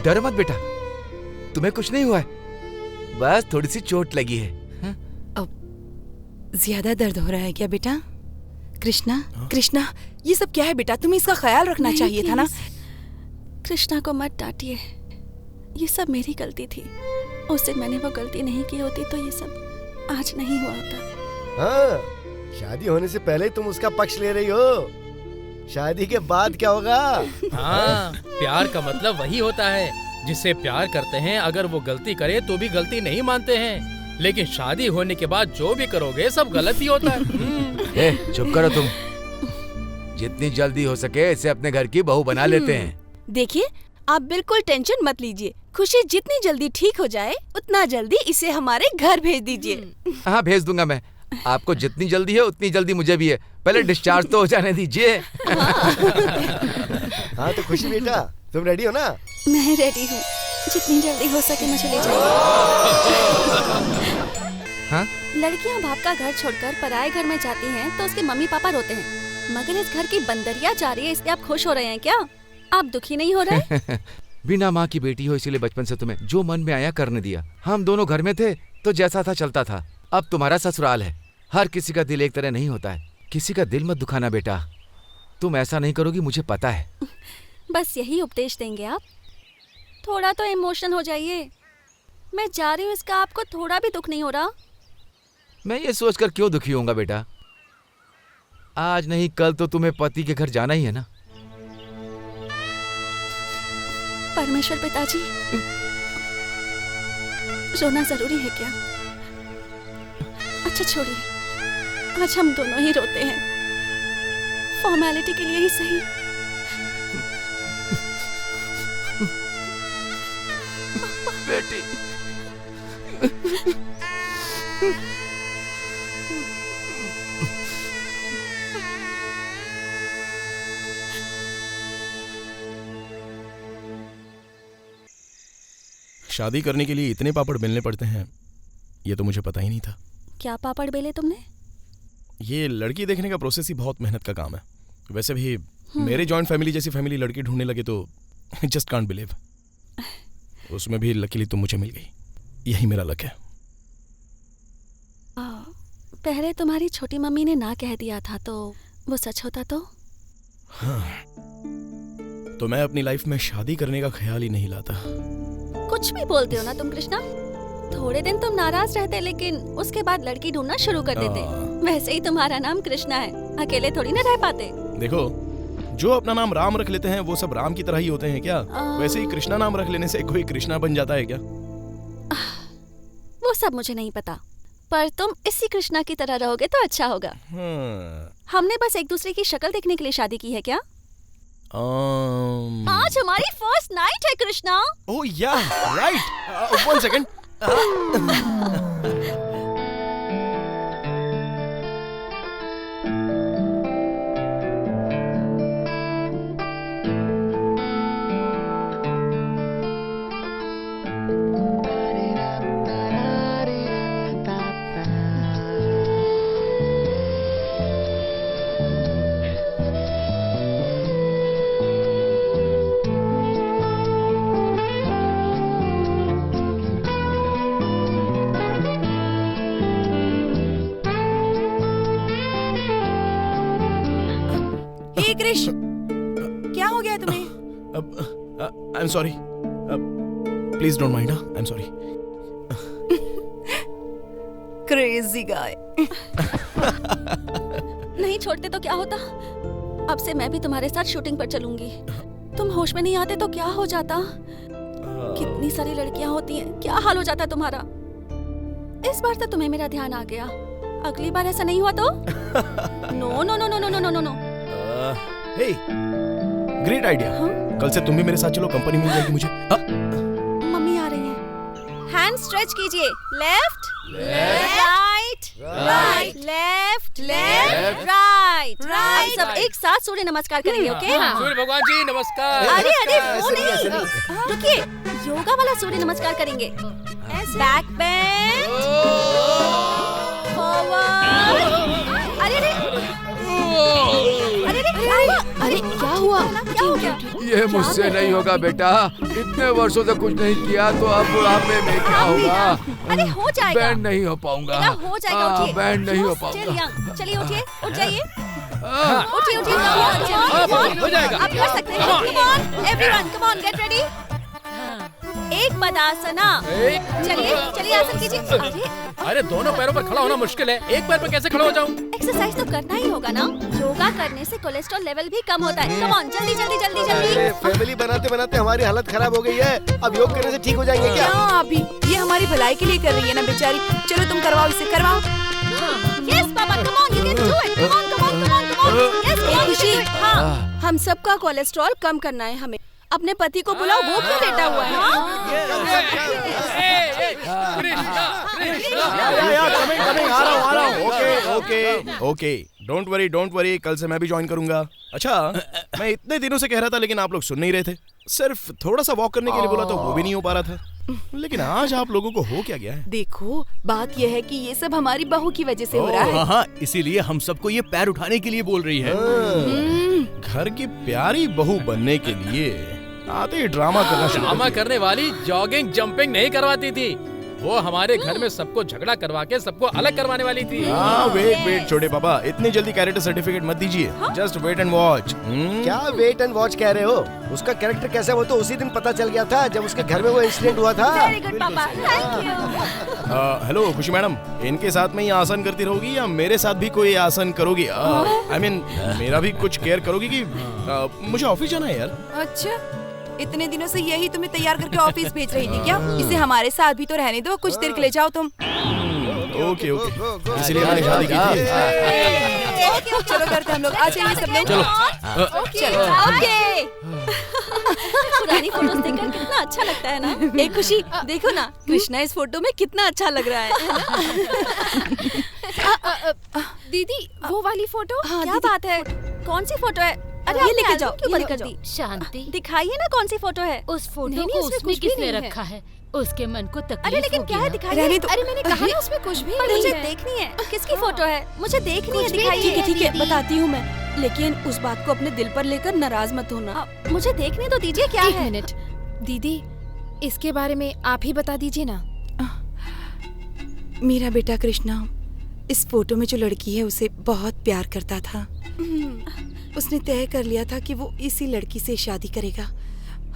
डरो मत बेटा, तुम्हें कुछ नहीं हुआ है, बस थोड़ी सी चोट लगी है। ज्यादा दर्द हो रहा है क्या बेटा? कृष्णा, कृष्णा, ये सब क्या है बेटा? तुम्हें इसका ख्याल रखना चाहिए था ना। कृष्णा को मत डांटिए, ये सब मेरी गलती थी। उस दिन मैंने वो गलती नहीं की होती तो ये सब आज नहीं हुआ होता। हाँ, शादी होने से पहले तुम उसका पक्ष ले रही हो, शादी के बाद क्या होगा? हाँ, प्यार का मतलब वही होता है, जिससे प्यार करते हैं अगर वो गलती करे तो भी गलती नहीं मानते हैं, लेकिन शादी होने के बाद जो भी करोगे सब गलत ही होता है। चुप करो तुम, जितनी जल्दी हो सके इसे अपने घर की बहू बना लेते हैं। देखिए, आप बिल्कुल टेंशन मत लीजिए, खुशी जितनी जल्दी ठीक हो जाए उतना जल्दी इसे हमारे घर भेज दीजिए। हाँ, भेज दूंगा मैं। आपको जितनी जल्दी है उतनी जल्दी मुझे भी है, पहले डिस्चार्ज तो हो जाने दीजिए। हाँ तो खुशी बेटा, तुम रेडी हो ना? मैं रेडी हूँ, जितनी जल्दी हो सके मुझे ले जाइए। हाँ? लड़कियाँ बाप का घर छोड़कर पराये घर में जाती हैं तो उसके मम्मी पापा रोते हैं, मगर इस घर की बंदरिया जा रही है इसलिए आप खुश हो रहे हैं क्या? आप दुखी नहीं हो रहे? बिना माँ की बेटी हो इसीलिए बचपन से तुम्हें जो मन में आया करने दिया। हम दोनों घर में थे तो जैसा था चलता था। अब तुम्हारा ससुराल है, हर किसी का दिल एक तरह नहीं होता है। किसी का दिल मत दुखाना बेटा, तुम ऐसा नहीं करोगी मुझे पता है। बस यही उपदेश देंगे आप? थोड़ा तो इमोशनल हो जाइए। मैं जा रही हूँ, इसका आपको थोड़ा भी दुख नहीं हो रहा? मैं ये सोचकर क्यों दुखी होऊंगा बेटा, आज नहीं कल तो तुम्हें पति के घर जाना ही है ना। परमेश्वर पिताजी, रोना जरूरी है क्या? अच्छा छोड़िए, आज हम दोनों ही रोते हैं, फॉर्मेलिटी के लिए ही सही। बेटी, शादी करने के लिए इतने पापड़ बेलने पड़ते हैं, ये तो मुझे पता ही नहीं था। क्या पापड़ बेले तुमने? ये लड़की देखने का प्रोसेस ही बहुत मेहनत का काम है। वैसे भी मेरे जॉइंट फैमिली जैसी फैमिली लड़की ढूंढने लगे तो जस्ट कांट बिलीव। उसमें भी लकीली तुम मुझे मिल गई, यही मेरा लक है। पहले तुम्हारी छोटी मम्मी ने ना कह दिया था तो वो सच होता तो? हाँ, तो मैं अपनी लाइफ में शादी करने का ख्याल ही नहीं लाता। कुछ भी बोलते हो ना तुम कृष्णा। थोड़े दिन तुम नाराज रहते लेकिन उसके बाद लड़की ढूंढना शुरू कर देते। वैसे ही तुम्हारा नाम कृष्णा है, अकेले थोड़ी ना रह पाते। देखो, जो अपना नाम राम रख लेते हैं वो सब राम की तरह ही होते हैं क्या? वैसे ही कृष्णा नाम रख लेने से कोई कृष्णा बन जाता है क्या? वो सब मुझे नहीं पता, पर तुम इसी कृष्णा की तरह रहोगे तो अच्छा होगा। हमने बस एक दूसरे की शक्ल देखने के लिए शादी की है क्या? आज हमारी फर्स्ट नाइट है कृष्णा। ओह या, राइट। 1 सेकंड। हे कृष, क्या हो गया तुम्हें? आई am sorry, please don't mind. I am sorry. Crazy guy. नहीं छोड़ते तो क्या होता? अब से मैं भी तुम्हारे साथ शूटिंग पर चलूंगी। तुम होश में नहीं आते तो क्या हो जाता? कितनी सारी लड़कियां होती हैं, क्या हाल हो जाता तुम्हारा? इस बार तो तुम्हें मेरा ध्यान आ गया, अगली बार ऐसा नहीं हुआ तो? No no no no no no no no. Hey, great idea. कल से तुम भी मेरे साथ चलो, कंपनी मिल जाएगी मुझे। मम्मी आ रही हैं। हैंड स्ट्रेच कीजिए। Left, right, right, left, left, right, right. सब एक साथ सूर्य नमस्कार करेंगे, ओके? सूर्य भगवान जी नमस्कार। अरे अरे वो नहीं, रुकिए, योगा वाला सूर्य नमस्कार करेंगे। Back bend, forward. अरे अरे अरे क्या हुआ? क्या हो गया? ये मुझसे नहीं होगा बेटा, इतने वर्षों से कुछ नहीं किया तो अब बुढ़ापे में क्या होगा? अरे हो जाएगा। बैंड नहीं हो पाऊंगा। हो जाएगा, उठिए। बैंड नहीं हो पाऊंगा। चलिए उठिए, उठ जाइए। उठिए उठिए, हो जाएगा। आप कर सकते हैं। Come on everyone, come on, get ready. एक पदासना। चलिए चलिए, आसन कीजिए। अरे दोनों पैरों पर खड़ा होना मुश्किल है, एक पैर पर कैसे खड़ा हो जाऊं? एक्सरसाइज तो करना ही होगा ना। योगा करने से कोलेस्ट्रॉल लेवल भी कम होता है। कम ऑन, जल्दी जल्दी जल्दी जल्दी। फैमिली बनाते बनाते हमारी हालत खराब हो गई है, अब योग करने से ठीक हो जाएंगे क्या? अभी ये हमारी भलाई के लिए कर रही है ना बेचारी। चलो तुम करवाओ, इसे करवाओ। Yes papa, come on, you can do it. Come on come on come on come on. Yes खुशी। हाँ, हम सबका कोलेस्ट्रॉल कम करना है हमें। अपने पति को बुलाओ, वो क्यों लेटा हुआ है? आ रहा हूँ। ओके, डोंट वरी, कल से मैं भी ज्वाइन करूंगा। अच्छा, मैं इतने दिनों से कह रहा था लेकिन आप लोग सुन नहीं रहे थे। सिर्फ थोड़ा सा वॉक करने के लिए बोला तो वो भी नहीं हो पा रहा था। लेकिन आज आप लोगों को हो क्या गया है? देखो, बात यह है कि ये सब हमारी बहू की वजह से हो रहा है। हाँ, इसीलिए हम सबको ये पैर उठाने के लिए बोल रही है। घर की प्यारी बहू बनने के लिए आते ही ड्रामा करना शुरू। ड्रामा करने वाली जॉगिंग जंपिंग नहीं करवाती थी, वो हमारे घर में सबको झगड़ा करवा के सबको अलग करवाने वाली थी। वेट छोटे पापा, इतनी जल्दी कैरेक्टर सर्टिफिकेट मत दीजिए। Just wait and watch. क्या वेट एंड वॉच कह रहे हो? उसका कैरेक्टर कैसा है वो तो उसी दिन पता चल गया था जब उसके घर में वो इंसिडेंट हुआ था। वेरी गुड पापा, थैंक यू। हेलो खुशी मैडम, इनके साथ में ही आसन करती रहोगी या मेरे साथ भी कोई आसन करोगी? आई मीन मेरा भी कुछ केयर करोगी कि मुझे ऑफिस जाना है यार। अच्छा, इतने दिनों से यही तुम्हें तैयार करके ऑफिस भेज रही थी क्या? इसे हमारे साथ भी तो रहने दो, कुछ देर के लिए जाओ तुम। ओके, इसलिए मैंने शादी की थी। चलो करते हम लोग, आ जाइए सब लोग। ओके। पुरानी फोटोज देखकर कितना अच्छा लगता है ना। एक खुशी, देखो ना, कृष्णा इस फोटो में कितना अच्छा लग रहा है। दीदी, वो वाली फोटो? क्या बात है? कौन सी फोटो है? अरे ये लेके जाओ, क्यों बंद कर दी? शांति, दिखाइए ना कौन सी फोटो है। उस फोटो को उसमें किसने रखा है? उसके मन को तकलीफ अरे लेकिन क्या है, दिखाइए। अरे मैंने कहा ना उसमें कुछ भी नहीं है। मुझे देखनी है, किसकी फोटो है? मुझे देखनी है, दिखाइए। ठीक है, बताती हूँ मैं, लेकिन उस बात को अपने दिल पर लेकर नाराज मत होना। मुझे देखने तो दीजिए, क्या है? एक मिनट दीदी, इसके बारे में आप ही बता दीजिए ना। मेरा बेटा कृष्णा इस फोटो में जो लड़की है उसे बहुत प्यार करता था। उसने तय कर लिया था कि वो इसी लड़की से शादी करेगा,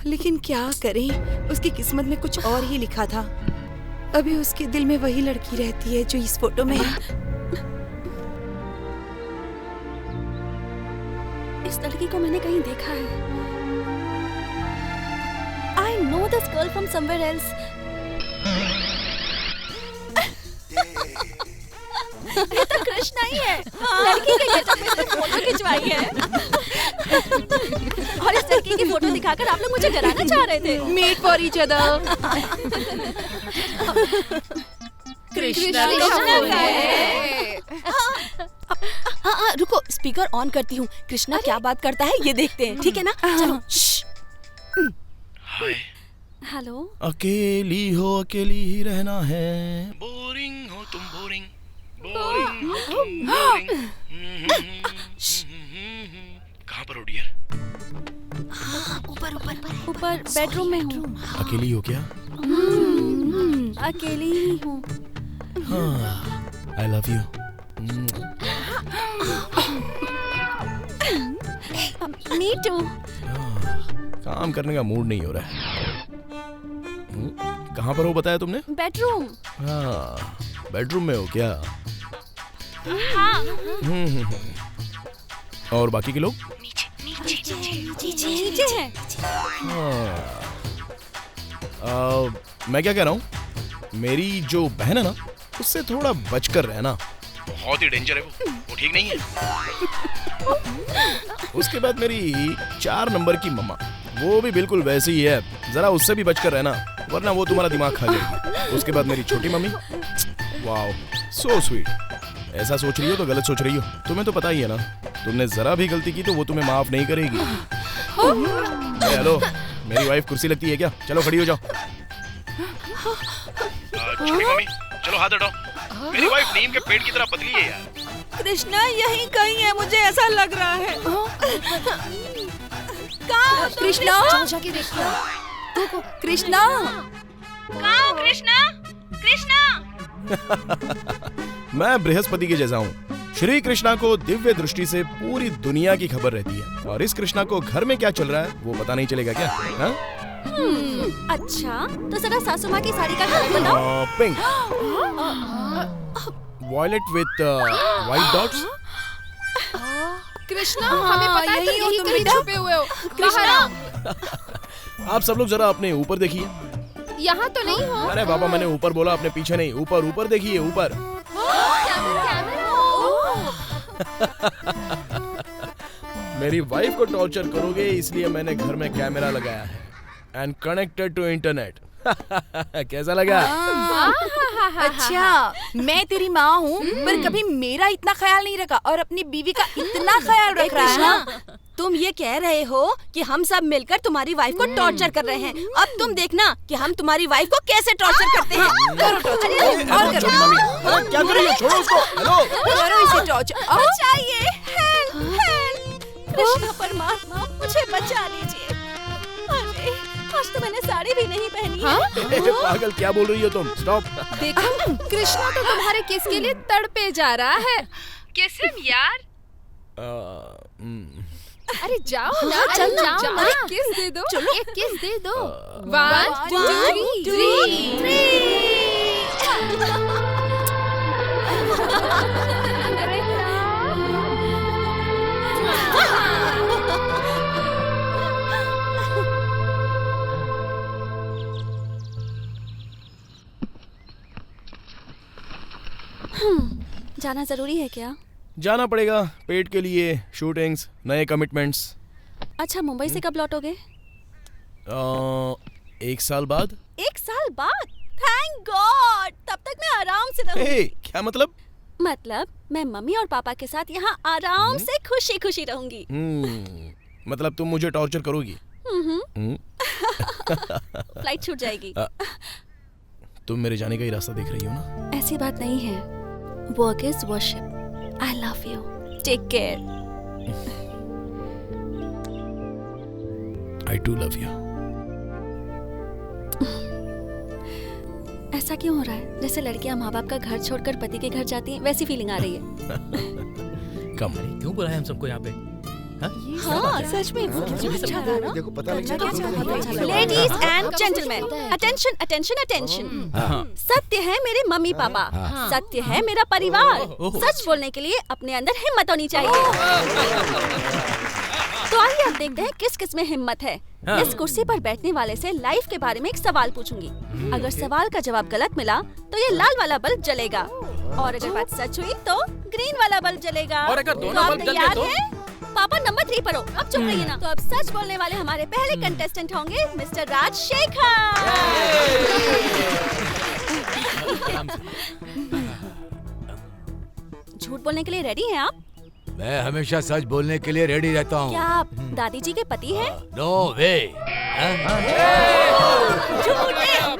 लेकिन क्या करें, उसकी किस्मत में कुछ और ही लिखा था। अभी उसके दिल में वही लड़की रहती है जो इस फोटो में है। इस लड़की को मैंने कहीं देखा है। I know this girl from somewhere else. ये तो कृष्णा ही है। लड़की के गेटअप में फोटो खिंचवाई है। और इस लड़की की फोटो दिखाकर आप लोग मुझे डराना चाह रहे थे। Meet for each other. Krishna हाँ, रुको, स्पीकर ऑन करती हूँ। कृष्णा क्या बात करता है ये देखते हैं, ठीक है ना? चलो। हाय। हेलो। अकेली ही रहना है। बोरिंग हो तुम, बोरिंग हो तुम, बोरिंग। कहाँ पर हो डियर? ऊपर बेडरूम में हूँ। अकेली हो क्या? अकेली ही हूँ। I love you. Me too. काम करने का मूड नहीं हो रहा है। कहाँ पर हो बताया तुमने? बेडरूम। हाँ, बेडरूम में हो क्या? और बाकी के लोग? नीचे हैं। मैं क्या कह रहा हूँ, मेरी जो बहन है ना, उससे थोड़ा बचकर रहना। बहुत ही डेंजर है वो ठीक नहीं है। उसके बाद मेरी 4 नंबर की मम्मा, वो भी बिल्कुल वैसी ही है, जरा उससे भी बचकर रहना वरना वो तुम्हारा दिमाग खा जाएगी। उसके बाद मेरी छोटी मम्मी, वाओ सो स्वीट। ऐसा सोच रही हो तो गलत सोच रही हो, तुम्हें तो पता ही है ना, तुमने जरा भी गलती की तो वो तुम्हें माफ नहीं करेगी। हेलो, मेरी वाइफ कुर्सी लगती है क्या? चलो खड़ी हो जाओ। छोटी मम्मी चलो हाथ हटाओ, मेरी वाइफ नीम के पेड़ की तरह पतली है यार। कृष्णा यहीं कहीं है, मुझे ऐसा लग रहा है। कृष्णा जाके देखो। कृष्णा मैं बृहस्पति के जैसा हूँ। श्री कृष्णा को दिव्य दृष्टि से पूरी दुनिया की खबर रहती है, और इस कृष्णा को घर में क्या चल रहा है वो पता नहीं चलेगा क्या? हाँ? अच्छा, तो जरा सासू माँ की साड़ी का कलर बताओ। Pink, violet with white dots. Krishna, हमें पता है तुम यहीं कहीं छुपे हुए हो। कृष्णा, आप सब लोग जरा अपने ऊपर देखिए। यहाँ तो नहीं हो। अरे बाबा, मैंने ऊपर बोला, अपने पीछे नहीं, ऊपर ऊपर देखिए, ऊपर। मेरी वाइफ को टॉर्चर करोगे इसलिए मैंने घर में कैमरा लगाया है एंड कनेक्टेड टू इंटरनेट। कैसा लगा? अच्छा, मैं तेरी माँ हूँ पर कभी मेरा इतना ख्याल नहीं रखा और अपनी बीवी का इतना ख्याल रख रहा है ना। तुम ये कह रहे हो कि हम सब मिलकर तुम्हारी वाइफ को टॉर्चर कर रहे हैं। अब तुम देखना कि हम तुम्हारी वाइफ को कैसे टॉर्चर करते हैं। क्या कर रही हो? छोड़ो उसको। हेलो, करो इसे टॉर्चर। बचाइए, हेल्प। कृष्ण परमात्मा, मुझे बचा लीजिए। अरे, आज तो मैंने साड़ी भी नहीं पहनी है। पागल, क्या बोल रही हो तुम? स्टॉप। देखो, कृष्णा तो तुम्हारे किस के लिए तड़पे जा रहा है। किस हिम यार। अरे जाओ ना, चल ना, जाओ ना, किस दे दो, एक किस दे दो। 1 2 3। जाना जरूरी है क्या? जाना पड़ेगा, पेट के लिए, शूटिंग्स, नए कमिटमेंट्स। अच्छा, मुंबई से कब लौटोगे? 1 साल बाद। 1 साल बाद? थैंक गॉड, तब तक मैं आराम से रहूंगी। क्या मतलब? मतलब मैं मम्मी और पापा के साथ यहाँ आराम से खुशी खुशी रहूंगी। मतलब तुम मुझे टॉर्चर करोगी? फ्लाइट छूट जाएगी। तुम मेरे जाने का ही रास्ता देख रही हो ना? ऐसी बात नहीं है, work is worship. I love you. Take care. I too love you. ऐसा क्यों हो रहा है? जैसे लड़कियां माँ बाप का घर छोड़कर पति के घर जाती हैं, वैसी फीलिंग आ रही है। कम। क्यों बुलाया हम सबको यहाँ पे? हाँ, सच में वो कितना अच्छा था ना? देखो पता लग गया। Ladies and gentlemen, attention, attention, attention. सत्य है मेरे मम्मी पापा, सत्य है मेरा परिवार। सच बोलने के लिए अपने अंदर हिम्मत होनी चाहिए। तो आइए अब देखते हैं किस किस में हिम्मत है। इस कुर्सी पर बैठने वाले से लाइफ के बारे में एक सवाल पूछूंगी। अगर सवाल का जवाब गलत मिला तो ये लाल वाला बल्ब जलेगा, और अगर बात सच हुई तो ग्रीन वाला बल्ब जलेगा। और अगर दोनों बल्ब जल गए तो? पापा नंबर 3 पर हो, अब चुप रहिए ना। तो अब सच बोलने वाले हमारे पहले कंटेस्टेंट होंगे मिस्टर राजशेखर। झूठ बोलने के लिए रेडी हैं आप? मैं हमेशा सच बोलने के लिए रेडी रहता हूँ। क्या आप दादी जी के पति हैं? नो वे। झूठ।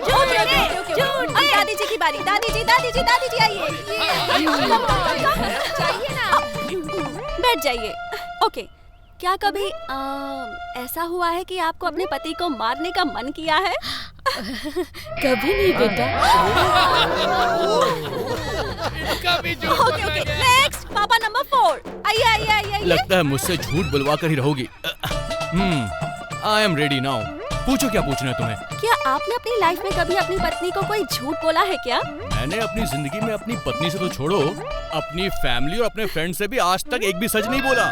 अब दादी जी की बारी। दादी जी आइए। चाहिए ना, बैठ जाइए। ओके, क्या कभी ऐसा हुआ है कि आपको अपने पति को मारने का मन किया है? कभी नहीं बेटा। ओके, नेक्स्ट, पापा नंबर 4। आइए आइए आइए आइए। लगता है मुझसे झूठ बुलवा कर ही रहोगी। I am ready now. पूछो क्या पूछना है तुम्हें। क्या आपने अपनी लाइफ में कभी अपनी पत्नी को कोई झूठ बोला है क्या? मैंने अपनी जिंदगी में अपनी पत्नी से तो छोड़ो, अपनी फैमिली और अपने फ्रेंड से भी आज तक एक भी सच नहीं बोला।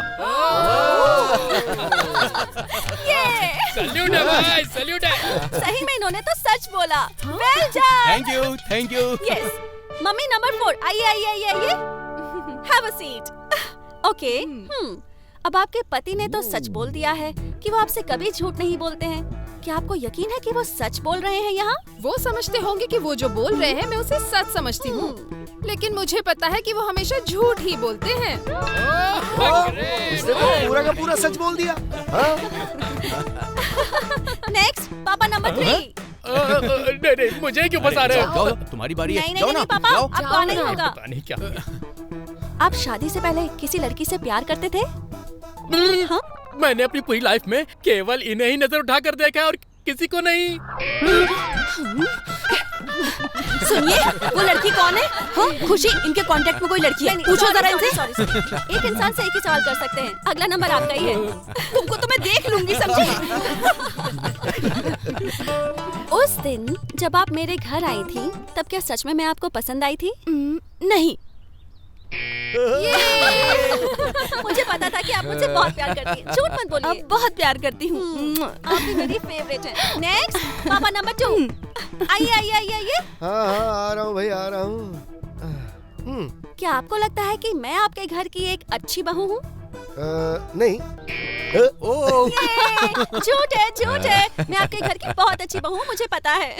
सैल्यूट है भाई, सैल्यूट है। सही में इन्होंने तो सच बोला। Well done. Thank you, thank you. Yes. Mummy number 4, आइए आइए आइए आइए। Have a seat. ओके। अब आपके पति ने तो सच बोल दिया है कि वो आपसे कभी झूठ नहीं बोलते हैं। क्या आपको यकीन है कि वो सच बोल रहे हैं यहाँ? वो समझते होंगे कि वो जो बोल रहे हैं मैं उसे सच समझती हूँ, लेकिन मुझे पता है कि वो हमेशा झूठ ही बोलते हैं। इसने तो पूरा का पूरा सच बोल दिया। नेक्स्ट, पापा नंबर 3। नहीं, मुझे क्यों फंसा रहे हो? जाओ, तुम्हारी बारी है। नहीं नहीं पापा, आपको आना ही होगा। पता नहीं क्या। आप शादी से पहले किसी लड़की से प्यार करते थे? हाँ? मैंने अपनी पूरी लाइफ में केवल इन्हें ही नजर उठाकर देखा है और किसी को नहीं। सुनिए, वो लड़की कौन है? हाँ? खुशी, इनके कांटेक्ट में कोई लड़की है? पूछो जरा इनसे। सॉरी। एक इंसान से एक ही सवाल कर सकते हैं। अगला नंबर आपका ही है। तुमको तो मैं देख लूंगी, समझी? उस दिन जब आप मेरे घर आई थी, तब क्या सच में मैं आपको पसंद आई थी? नहीं। मुझे पता था कि आप मुझसे बहुत प्यार करती हैं। झूठ मत बोलिए। बहुत प्यार करती हूँ। आप भी मेरी फेवरेट हैं। नेक्स्ट, पापा नंबर 2। आइए आइए आइए आइए। हाँ आ रहा हूँ भाई, आ रहा हूँ। क्या आपको लगता है कि मैं आपके घर की एक अच्छी बहू हूँ? नहीं। झूठ है, झूठ है। मैं आपके घर की बहुत अच्छी बहू हूँ, मुझे पता है।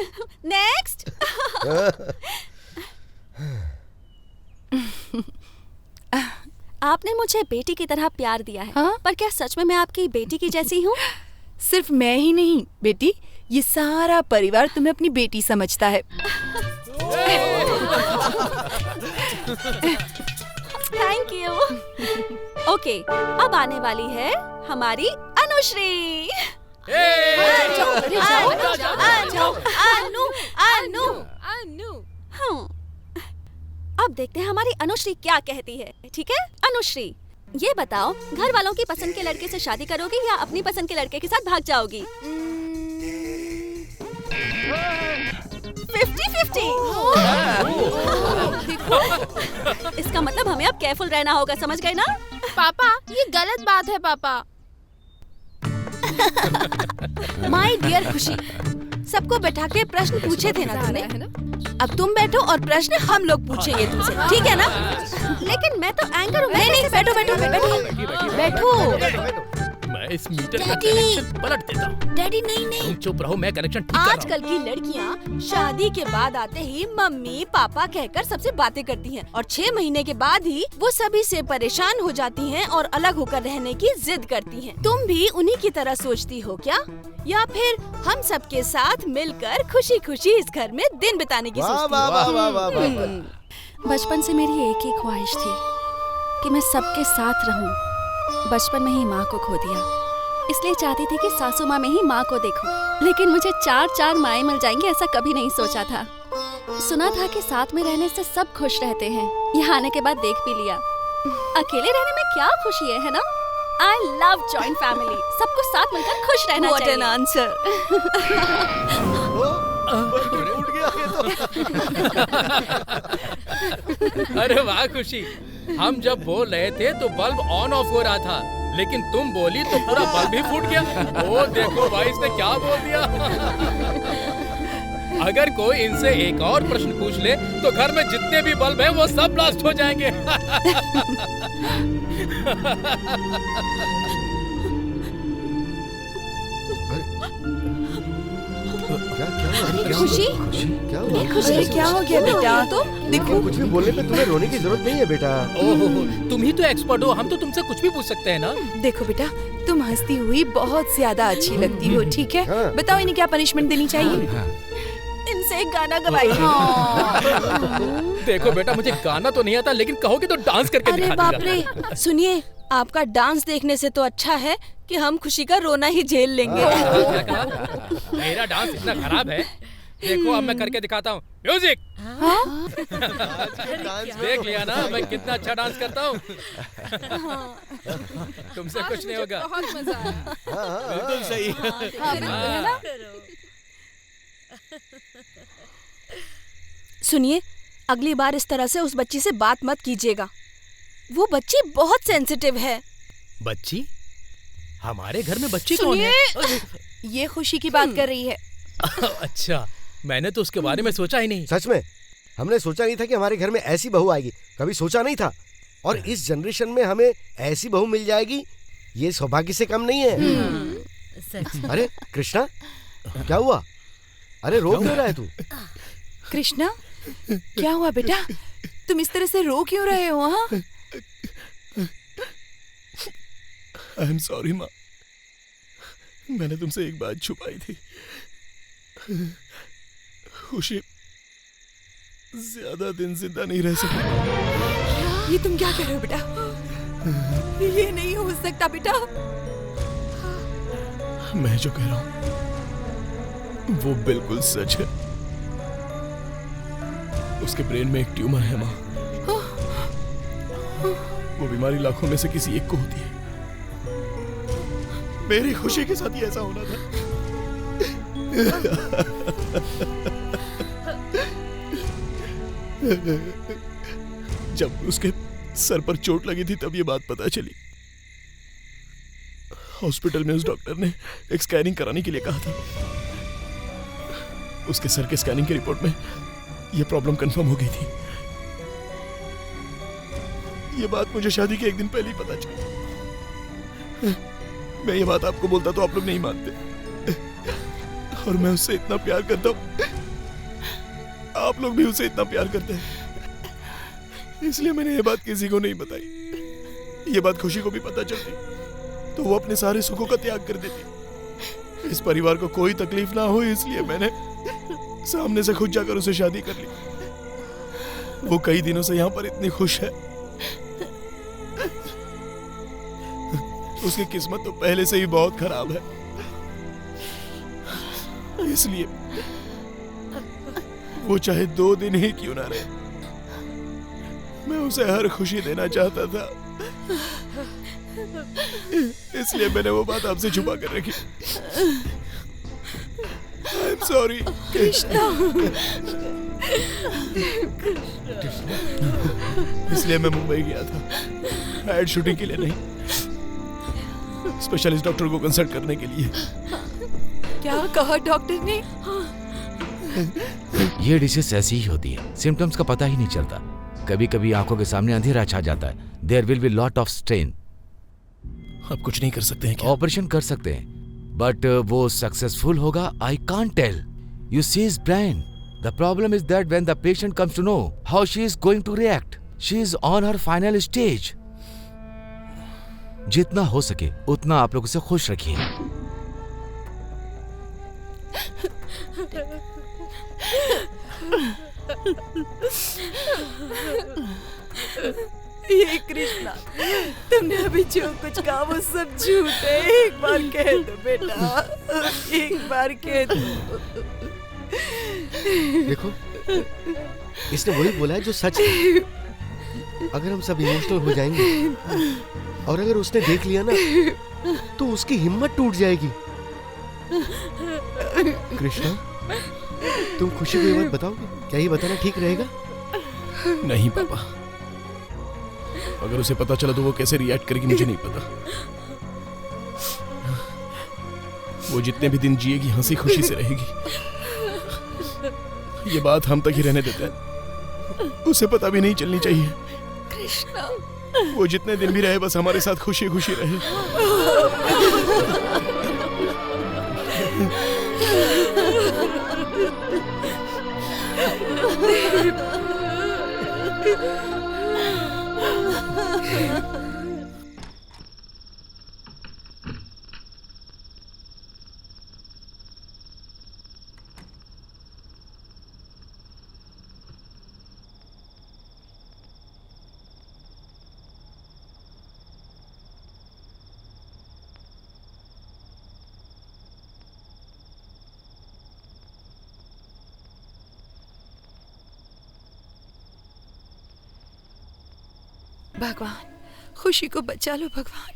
नेक्स्ट। आपने मुझे बेटी की तरह प्यार दिया है। हाँ? पर क्या सच में मैं आपकी बेटी की जैसी हूँ? सिर्फ मैं ही नहीं बेटी, ये सारा परिवार तुम्हें अपनी बेटी समझता है। Thank you. ओके, अब आने वाली है हमारी अनुश्री। अब देखते हैं हमारी अनुश्री क्या कहती है। ठीक है अनुश्री, ये बताओ, घर वालों की पसंद के लड़के से शादी करोगी या अपनी पसंद के लड़के के साथ भाग जाओगी? 50-50। इसका मतलब हमें अब केयरफुल रहना होगा, समझ गए ना? पापा, ये गलत बात है पापा। माय डियर खुशी, सबको बैठा के प्रश्न पूछे थे ना तुमने? अब तुम बैठो और प्रश्न हम लोग पूछेंगे तुमसे, ठीक है ना? लेकिन मैं तो एंकर हूँ। नहीं, बैठो बैठो बैठो बैठो। मैं इस मीटर का कनेक्शन पलट देता हूँ। डैडी नहीं। तुम चुप रहो, मैं कनेक्शन ठीक कर रहा हूँ। आजकल की लड़कियाँ शादी के बाद आते ही मम्मी पापा कहकर सबसे बातें करती हैं और 6 महीने के बाद ही वो सभी से परेशान हो जाती हैं और अलग होकर रहने की जिद करती हैं। तुम भी उन्हीं की तरह सोचती हो क्या, या फिर हम सबके साथ मिलकर खुशी खुशी इस घर में दिन बिताने की सोचती हो? बचपन से मेरी एक ही ख्वाहिश थी कि मैं सबके साथ रहूं। बचपन में ही माँ को खो दिया, इसलिए चाहती थी कि सासू माँ में ही माँ को देखूं। लेकिन मुझे 4 माएं मिल जाएंगी ऐसा कभी नहीं सोचा था। सुना था कि साथ में रहने से सब खुश रहते हैं, यहाँ आने के बाद देख भी लिया। अकेले रहने में क्या खुशी है ना? I love joint family। सबको साथ मिलकर खुश रहना चाहिए। What an answer। उठ गया ये तो। अरे वाह खुशी, हम जब बोल रहे थे तो बल्ब ऑन ऑफ हो रहा था, लेकिन तुम बोली तो पूरा बल्ब ही फूट गया। ओ देखो भाई, इसने क्या बोल दिया। अगर कोई इनसे एक और प्रश्न पूछ ले तो घर में जितने भी बल्ब हैं वो सब ब्लास्ट हो जाएंगे। खुशी, क्या हुआ? खुशी क्या हो गया बेटा? तो देखो, कुछ भी बोलने पे तुम्हें रोने की जरूरत नहीं है बेटा। ओहो, तुम ही तो एक्सपर्ट हो, हम तो तुमसे कुछ भी पूछ सकते हैं ना। देखो बेटा, तुम हंसती हुई बहुत ज्यादा अच्छी लगती हो, ठीक है? बताओ इन्हें क्या पनिशमेंट देनी चाहिए? इनसे एक गाना गवाइए। देखो बेटा, मुझे गाना तो नहीं आता, लेकिन कहोगे तो डांस करके अरे दिखा बाप दूंगा। रे, सुनिए, आपका डांस देखने से तो अच्छा है कि हम खुशी का रोना ही झेल लेंगे। मेरा डांस इतना खराब है देखो अब मैं करके दिखाता हूँ। म्यूजिक। देख लिया ना मैं कितना अच्छा डांस करता हूँ। तुमसे कुछ नहीं होगा। बहुत मजा आया। बिल्कुल सही। सुनिए, अगली बार इस तरह से उस बच्ची से बात मत कीजिएगा। वो बच्ची बहुत सेंसिटिव है। बच्ची? हमारे घर में बच्ची कौन है? ये खुशी की बात कर रही है। अच्छा, मैंने तो उसके बारे में सोचा ही नहीं। सच में हमने सोचा नहीं था कि हमारे घर में ऐसी बहू आएगी, कभी सोचा नहीं था। और इस जनरेशन में हमें ऐसी बहू मिल जाएगी, ये सौभाग्य से कम नहीं है। सच। अरे कृष्णा, क्या हुआ? अरे रो क्यों रहा है तू? कृष्णा, क्या हुआ बेटा? तुम इस तरह से रो क्यों रहे हो? हाँ, आई एम सॉरी माँ, मैंने तुमसे एक बात छुपाई थी। खुशी ज्यादा दिन जिंदा नहीं रह सकती। ये तुम क्या कह रहे हो बेटा? ये नहीं हो सकता बेटा। मैं जो कह रहा हूँ वो बिल्कुल सच है। उसके ब्रेन में एक ट्यूमर है माँ। वो बीमारी लाखों में से किसी एक को होती है। मेरी खुशी के साथ ही ऐसा होना था। जब उसके सर पर चोट लगी थी तब ये बात पता चली। हॉस्पिटल में उस डॉक्टर ने एक स्कैनिंग कराने के लिए कहा था। उसके सर के स्कैनिंग की रिपोर्ट में यह प्रॉब्लम कंफर्म हो गई थी। ये बात मुझे शादी के एक दिन पहले ही पता चली। मैं ये बात आपको बोलता तो आप लोग नहीं मानते, और मैं उससे इतना प्यार करता हूं, आप लोग भी उसे इतना प्यार करते हैं, इसलिए मैंने ये बात किसी को नहीं बताई। ये बात खुशी को भी पता चलती तो वो अपने सारे सुखों का त्याग कर देती। इस परिवार को कोई तकलीफ ना हो इसलिए मैंने सामने से खुद जाकर उसे शादी कर ली। वो कई दिनों से यहाँ पर इतनी खुश है। उसकी किस्मत तो पहले से ही बहुत खराब है, इसलिए वो चाहे 2 दिन ही क्यों ना रहे, मैं उसे हर खुशी देना चाहता था। इसलिए मैंने वो बात आपसे छुपा कर रखी। आई एम सॉरी कृष्णा। इसलिए मैं मुंबई गया था, एड शूटिंग के लिए नहीं, स्पेशलिस्ट डॉक्टर को कंसल्ट करने के लिए। क्या कहा डॉक्टर ने? ये डिसीज ऐसी ही होती है, सिम्टम्स का पता ही नहीं चलता। कभी कभी आंखों के सामने अंधेरा छा जाता है। There will be lot of strain. आप कुछ नहीं कर सकते हैं क्या? ऑपरेशन कर सकते हैं, बट वो सक्सेसफुल होगा I can't tell. You see is brain. The problem is that when the patient comes to know how she is going to react, she is on her final stage. जितना हो सके उतना आप लोग उसे खुश रखिए। ये कृष्णा, तुमने अभी जो कुछ कहा वो सब झूठ है। एक बार कह दो बेटा, एक बार कह दो। देखो, इसने वही बोला है जो सच है। अगर हम सब इमोशनल हो जाएंगे और अगर उसने देख लिया ना तो उसकी हिम्मत टूट जाएगी। कृष्णा, तुम खुशी को ये बात बताओगे? क्या ये बताना ठीक रहेगा? नहीं पापा, अगर उसे पता चला तो वो कैसे रिएक्ट करेगी मुझे नहीं पता। वो जितने भी दिन जिएगी हंसी खुशी से रहेगी। ये बात हम तक ही रहने देते हैं, उसे पता भी नहीं चलनी चाहिए। कृष्णा, वो जितने दिन भी रहे बस हमारे साथ खुशी खुशी रहे। भगवान खुशी को बचा लो भगवान।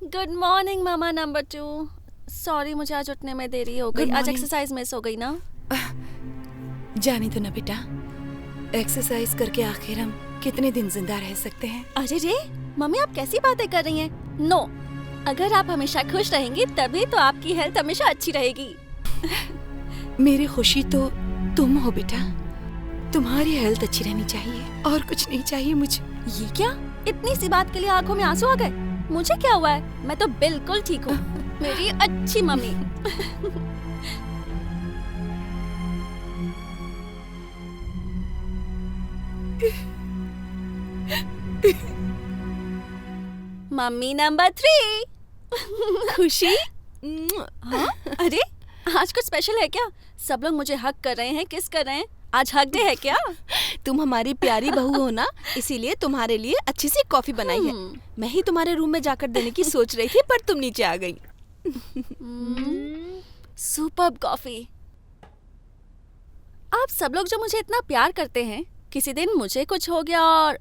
गुड मॉर्निंग मामा नंबर 2। सॉरी मुझे आज उठने में देरी हो गई। Good आज morning. एक्सरसाइज मिस हो गई ना। जाने दो ना बेटा, एक्सरसाइज करके आखिर हम कितने दिन जिंदा रह सकते हैं। अरे रे मम्मी आप कैसी बातें कर रही हैं? नो, अगर आप हमेशा खुश रहेंगी तभी तो आपकी हेल्थ हमेशा अच्छी रहेगी। मेरी खुशी तो तुम हो बेटा, तुम्हारी हेल्थ अच्छी रहनी चाहिए और कुछ नहीं चाहिए मुझे। ये क्या, इतनी सी बात के लिए आंखों में आंसू आ गए? मुझे क्या हुआ है, मैं तो बिल्कुल ठीक हूँ। मेरी अच्छी मम्मी। Mummy number 3। खुशी? हाँ? अरे आज कुछ स्पेशल है क्या? सब लोग मुझे हक कर रहे हैं, किस कर रहे हैं? आज हक डे है क्या? तुम हमारी प्यारी बहू हो ना, इसीलिए तुम्हारे लिए अच्छी सी कॉफी बनाई है। मैं ही तुम्हारे रूम में जाकर देने की सोच रही थी, पर तुम नीचे आ गई। Superb coffee. आप सब लोग जो मुझे इतना प्यार करते हैं, किसी दिन मुझे कुछ हो गया और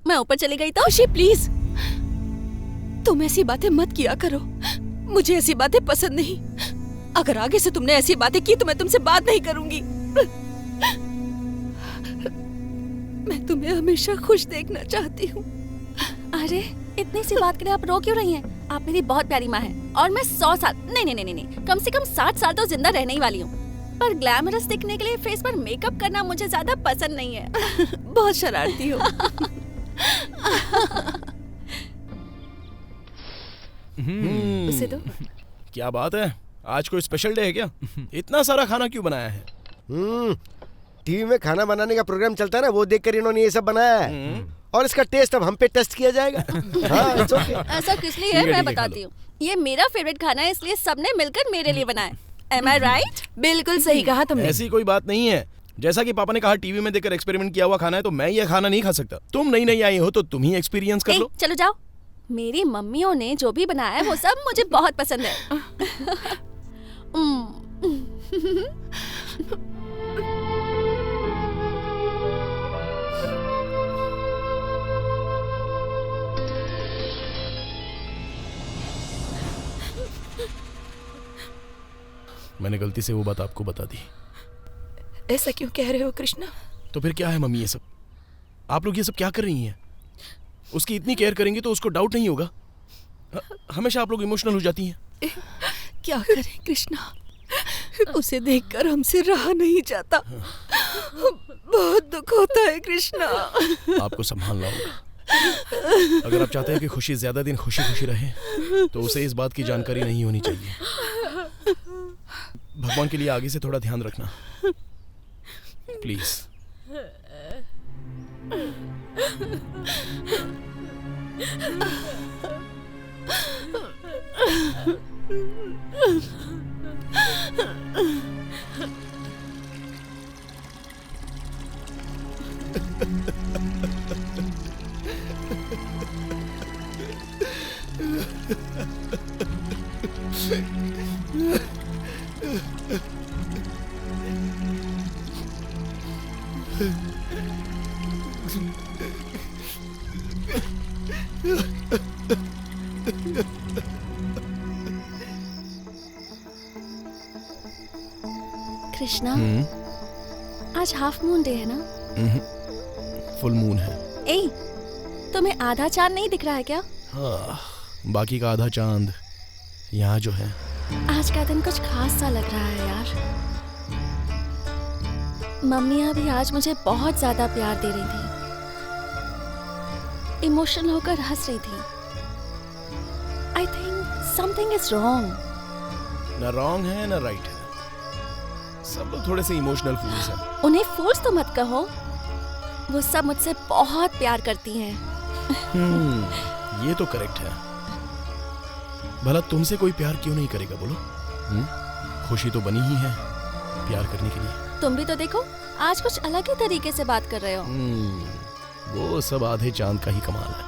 मैं ऊपर चली गई तो? खुशी प्लीज, तुम ऐसी बातें मत किया करो। मुझे ऐसी बातें पसंद नहीं। अगर आगे से तुमने ऐसी बातें की तो मैं तुमसे बात नहीं करूंगी। मैं तुम्हें हमेशा खुश देखना चाहती हूँ। अरे इतनी सी बात के लिए आप रो क्यों रही हैं? आप मेरी बहुत प्यारी माँ हैं और मैं 100 साल नहीं, कम से कम 60 साल तो जिंदा रहने ही वाली हूँ। पर ग्लैमरस दिखने के लिए फेस पर मेकअप करना मुझे ज्यादा पसंद नहीं है। बहुत शरारती हो। उसे दो। क्या बात है, आज कोई स्पेशल डे है क्या? इतना सारा खाना क्यों बनाया है? टीवी में खाना बनाने का प्रोग्राम चलता है ना, वो देखकर इन्होंने ये सब बनाया है। और इसका टेस्ट अब हम पे टेस्ट किया जाएगा। हाँ, it's okay। ऐसा किस लिए है मैं बताती हूँ। ये मेरा फेवरेट खाना है, इसलिए सबने मिलकर मेरे लिए बनाया। Am I right? बिल्कुल सही कहा तुमने। ऐसी कोई बात नहीं है। जैसा कि पापा ने कहा टीवी में देखकर एक्सपेरिमेंट किया हुआ खाना है, तो मैं ये खाना नहीं खा सकता। तुम नई आई हो तो तुम ही एक्सपीरियंस कर लो। चलो जाओ। मेरी मम्मियों ने जो भी बनाया है वो सब मुझे बहुत पसंद है। मैंने गलती से वो बात आपको बता दी। ऐसा क्यों कह रहे हो कृष्णा? तो फिर क्या है मम्मी, ये सब आप लोग ये सब क्या कर रही हैं? उसकी इतनी केयर करेंगे तो उसको डाउट नहीं होगा? हमेशा आप लोग इमोशनल हो जाती हैं। क्या करें कृष्णा, उसे देखकर हमसे रहा नहीं जाता। बहुत दुख होता है कृष्णा। आपको संभालना होगा। अगर आप चाहते हैं कि खुशी ज्यादा दिन खुशी खुशी रहे तो उसे इस बात की जानकारी नहीं होनी चाहिए। भगवान के लिए आगे से थोड़ा ध्यान रखना प्लीज। कृष्णा, आज हाफ मून डे है ना? फुल मून है। ए, तुम्हें आधा चांद नहीं दिख रहा है क्या? हाँ, बाकी का आधा चांद यहाँ जो है। आज का दिन कुछ खास सा लग रहा है यार। मम्मियाँ भी आज मुझे बहुत ज्यादा प्यार दे रही थी, इमोशनल होकर हंस रही थी। I think something is wrong. ना रॉन्ग है ना राइट है, सब लोग थोड़े से इमोशनल फूल्स हैं। उन्हें फूल्स तो मत कहो, वो सब मुझसे बहुत प्यार करती हैं। ये तो करेक्ट है। भला तुमसे कोई प्यार क्यों नहीं करेगा बोलो? खुशी तो बनी ही है प्यार करने के लिए। तुम भी तो देखो, आज कुछ अलग ही तरीके से बात कर रहे हो। वो सब आधे चांद का ही कमाल है।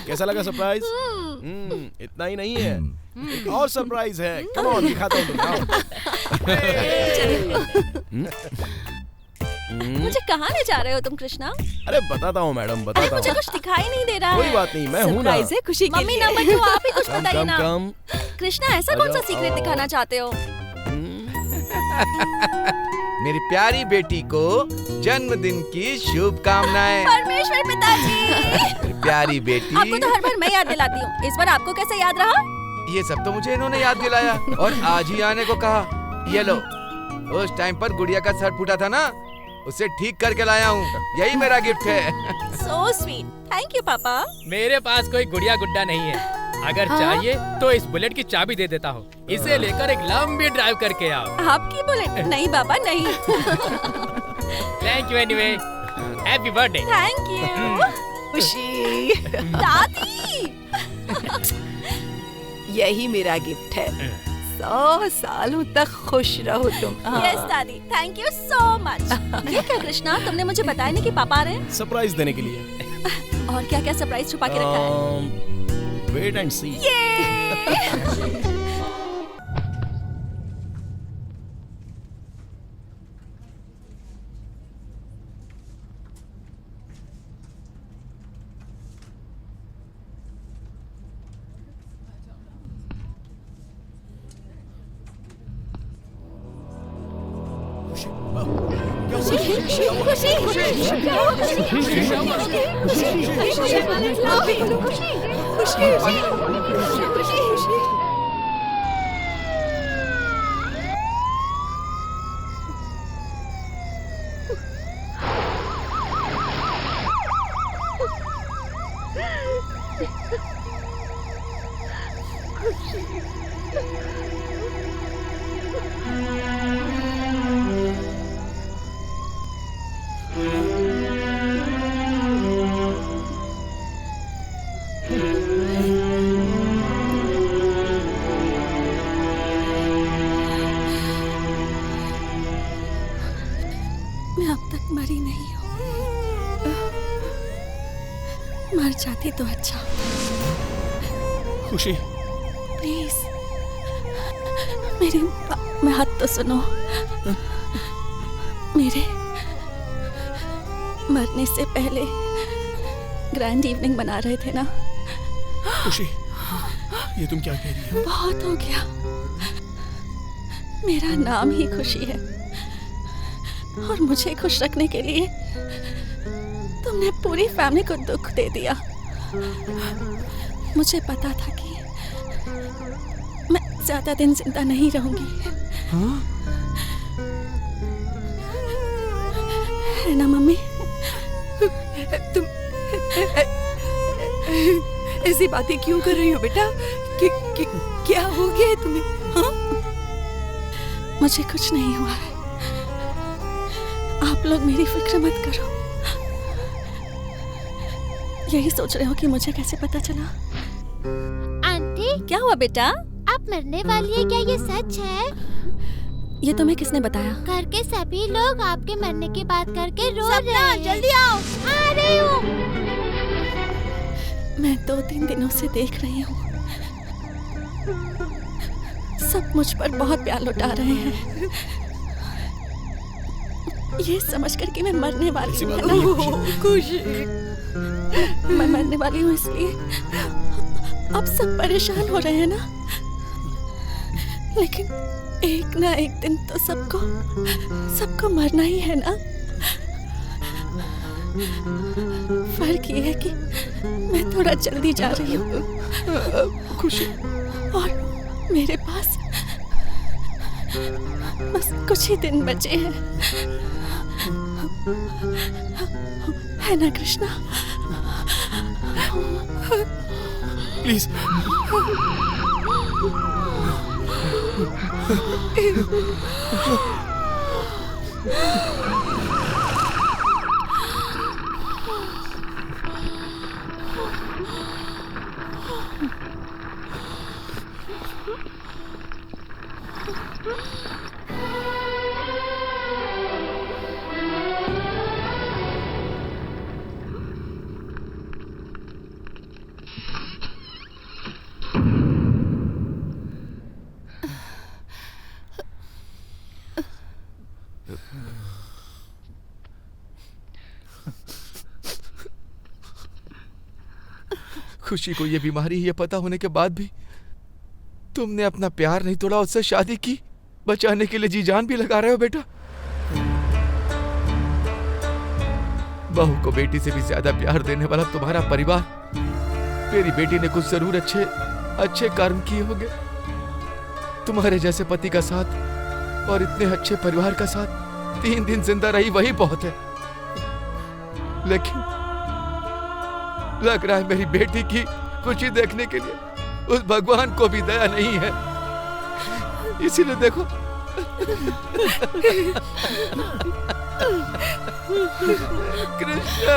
कैसा लगा सरप्राइज? इतना ही नहीं है, एक और सरप्राइज है। कम ऑन, दिखाता हूँ तुम्हें। मुझे कहाँ ले जा रहे हो तुम कृष्णा? अरे बताता हूँ मैडम, अरे बताता मुझे हूँ। कुछ दिखाई नहीं दे रहा है। कोई बात नहीं, मैं हूँ ना। सरप्राइज है खुशी के मम्मी लिए। ना मत, आप ही कुछ कम बताइए कम ना। कम। कृष्णा ऐसा कौन सा सीक्रेट दिखाना चाहते हो? मेरी प्यारी बेटी को जन्मदिन की शुभकामनाएं। परमेश्वर पिताजी, मेरी प्यारी बेटी। आपको तो हर बार मैं याद दिलाती हूँ, इस बार आपको कैसे याद रहा? ये सब तो मुझे इन्होंने याद दिलाया और आज ही आने को कहा। ये लो, उस टाइम पर गुड़िया का सर फूटा था ना, उसे ठीक करके लाया हूँ। यही मेरा गिफ्ट है। सो स्वीट, थैंक यू पापा। मेरे पास कोई गुड़िया गुड्डा नहीं है। अगर चाहिए तो इस बुलेट की चाबी दे देता हूँ। इसे लेकर एक लंबी ड्राइव करके आओ। आपकी बुलेट? नहीं बाबा नहीं। Thank you anyway. Happy birthday. Thank you. खुशी। दादी, यही मेरा गिफ्ट है। 100 सालों तक खुश रहो तुम। यस दादी, थैंक यू सो मच। ये क्या कृष्णा, तुमने मुझे बताया नहीं कि पापा आ रहे हैं? सरप्राइज देने के लिए। और क्या क्या सरप्राइज छुपा के रखा है? वेट एंड सी। मैं अब तक मरी नहीं हूँ। मर जाती तो अच्छा। खुशी, प्लीज मेरी बात तो सुनो। मेरे मरने से पहले ग्रैंड इवनिंग मना रहे थे ना? खुशी, ये तुम क्या कह रही हो? बहुत हो गया। मेरा नाम ही खुशी है और मुझे खुश रखने के लिए तुमने पूरी फैमिली को दुख दे दिया। मुझे पता था कि मैं ज्यादा दिन जिंदा नहीं रहूंगी। है ना मम्मी? तुम ऐसी बातें क्यों कर रही हो बेटा? क्या हो गया है तुम्हें? हाँ? मुझे कुछ नहीं हुआ है। आप लोग मेरी फिक्र मत करो। यही सोच रहे हो कि मुझे कैसे पता चला? आंटी, क्या हुआ बेटा? आप मरने वाली है, क्या ये सच है? ये तुम्हें किसने बताया? घर के सभी लोग आपके मरने की बात करके रो रहे हैं। जल्दी आओ। आ रही हूँ। मैं 2-3 दिनों से देख रही हूँ, सब मुझ पर बहुत प्यार लुटा रहे हैं। ये समझकर कि मैं मरने वाली हूँ ना, खुशी, मैं मरने वाली हूँ इसलिए अब सब परेशान हो रहे हैं ना। लेकिन एक ना एक दिन तो सबको मरना ही है ना। फर्क ये है कि मैं थोड़ा जल्दी जा रही हूँ खुशी, और मेरे पास बस कुछ ही दिन बचे हैं। है ना कृष्णा? प्लीज। खुशी को ये बीमारी ये पता होने के बाद भी तुमने अपना प्यार नहीं तोड़ा, उससे शादी की। बचाने के लिए जी जान भी लगा रहे हो बेटा। बहू को बेटी से भी ज्यादा प्यार देने वाला तुम्हारा परिवार। मेरी बेटी ने कुछ जरूर अच्छे कर्म किए होंगे। तुम्हारे जैसे पति का साथ और इतने अच्छे परिवार का साथ 3 दिन जिंदा रही, वही बहुत है। लेकिन लग रहा है मेरी बेटी की खुशी देखने के लिए उस भगवान को भी दया नहीं है। इसीलिए देखो कृष्णा,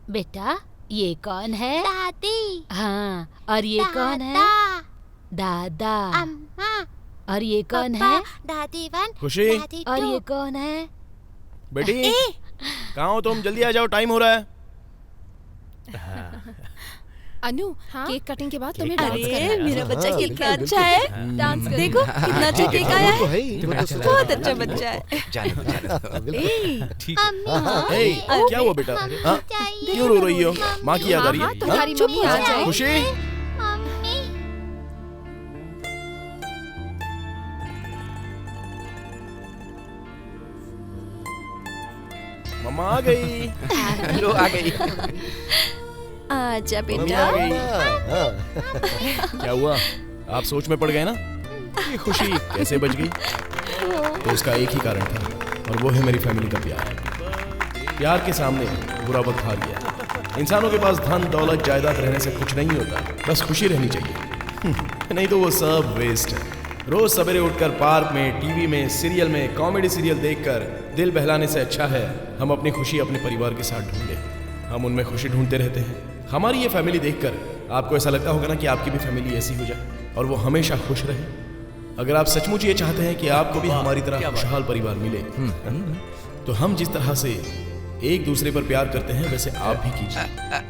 बेटा ये कौन है? दादी। हाँ, और ये कौन है? दादा। अम्मा। और ये कौन है? दादी 1, खुशी। दादी 2। और ये कौन है? बेटी कहाँ हो तुम? जल्दी आ जाओ, टाइम हो रहा है। अनु, केक कटिंग के बाद तुम्हें डांस करना अरे है। मेरा बच्चा कितना अच्छा है। डांस करेगा। देखो कितना अच्छा केक आया है। बहुत अच्छा बच्चा है। ए, क्या हुआ बेटा? हाँ? क्यों रो रही हो? माँ की याद आ रही है? तुम्हारी मम्मी आ जाए। खुशी, मम्मा आ गई। लो आ गई। आजा मम्मी बेटा। आ गई। क्या हुआ? आप सोच में पड़ गए ना? ये खुशी कैसे बच गई? तो उसका एक ही कारण था, और वो है मेरी फैमिली का प्यार। प्यार के सामने बुरा वक्त हार गया। इंसानों के पास धन दौलत जायदाद रहने से कुछ नहीं होता, बस खुशी रहनी चाहिए। नहीं तो वो सब वेस्ट है। रोज सवेरे उठकर पार्क में, टीवी में, सीरियल में, कॉमेडी सीरियल देखकर दिल बहलाने से अच्छा है हम अपनी खुशी अपने परिवार के साथ ढूंढें। हम उनमें खुशी ढूंढते रहते हैं। हमारी ये फैमिली देखकर आपको ऐसा लगता होगा ना कि आपकी भी फैमिली ऐसी हो जाए और वो हमेशा खुश रहे। अगर आप सचमुच ये चाहते हैं कि आपको भी हमारी तरह खुशहाल परिवार मिले, तो हम जिस तरह से एक दूसरे पर प्यार करते हैं वैसे आप भी कीजिए।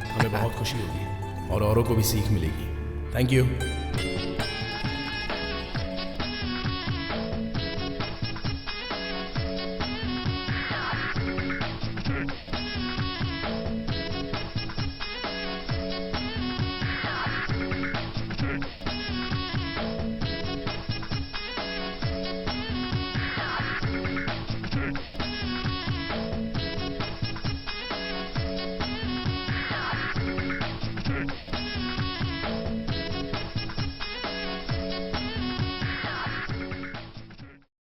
हमें बहुत खुशी होगी और औरों को भी सीख मिलेगी। Thank you.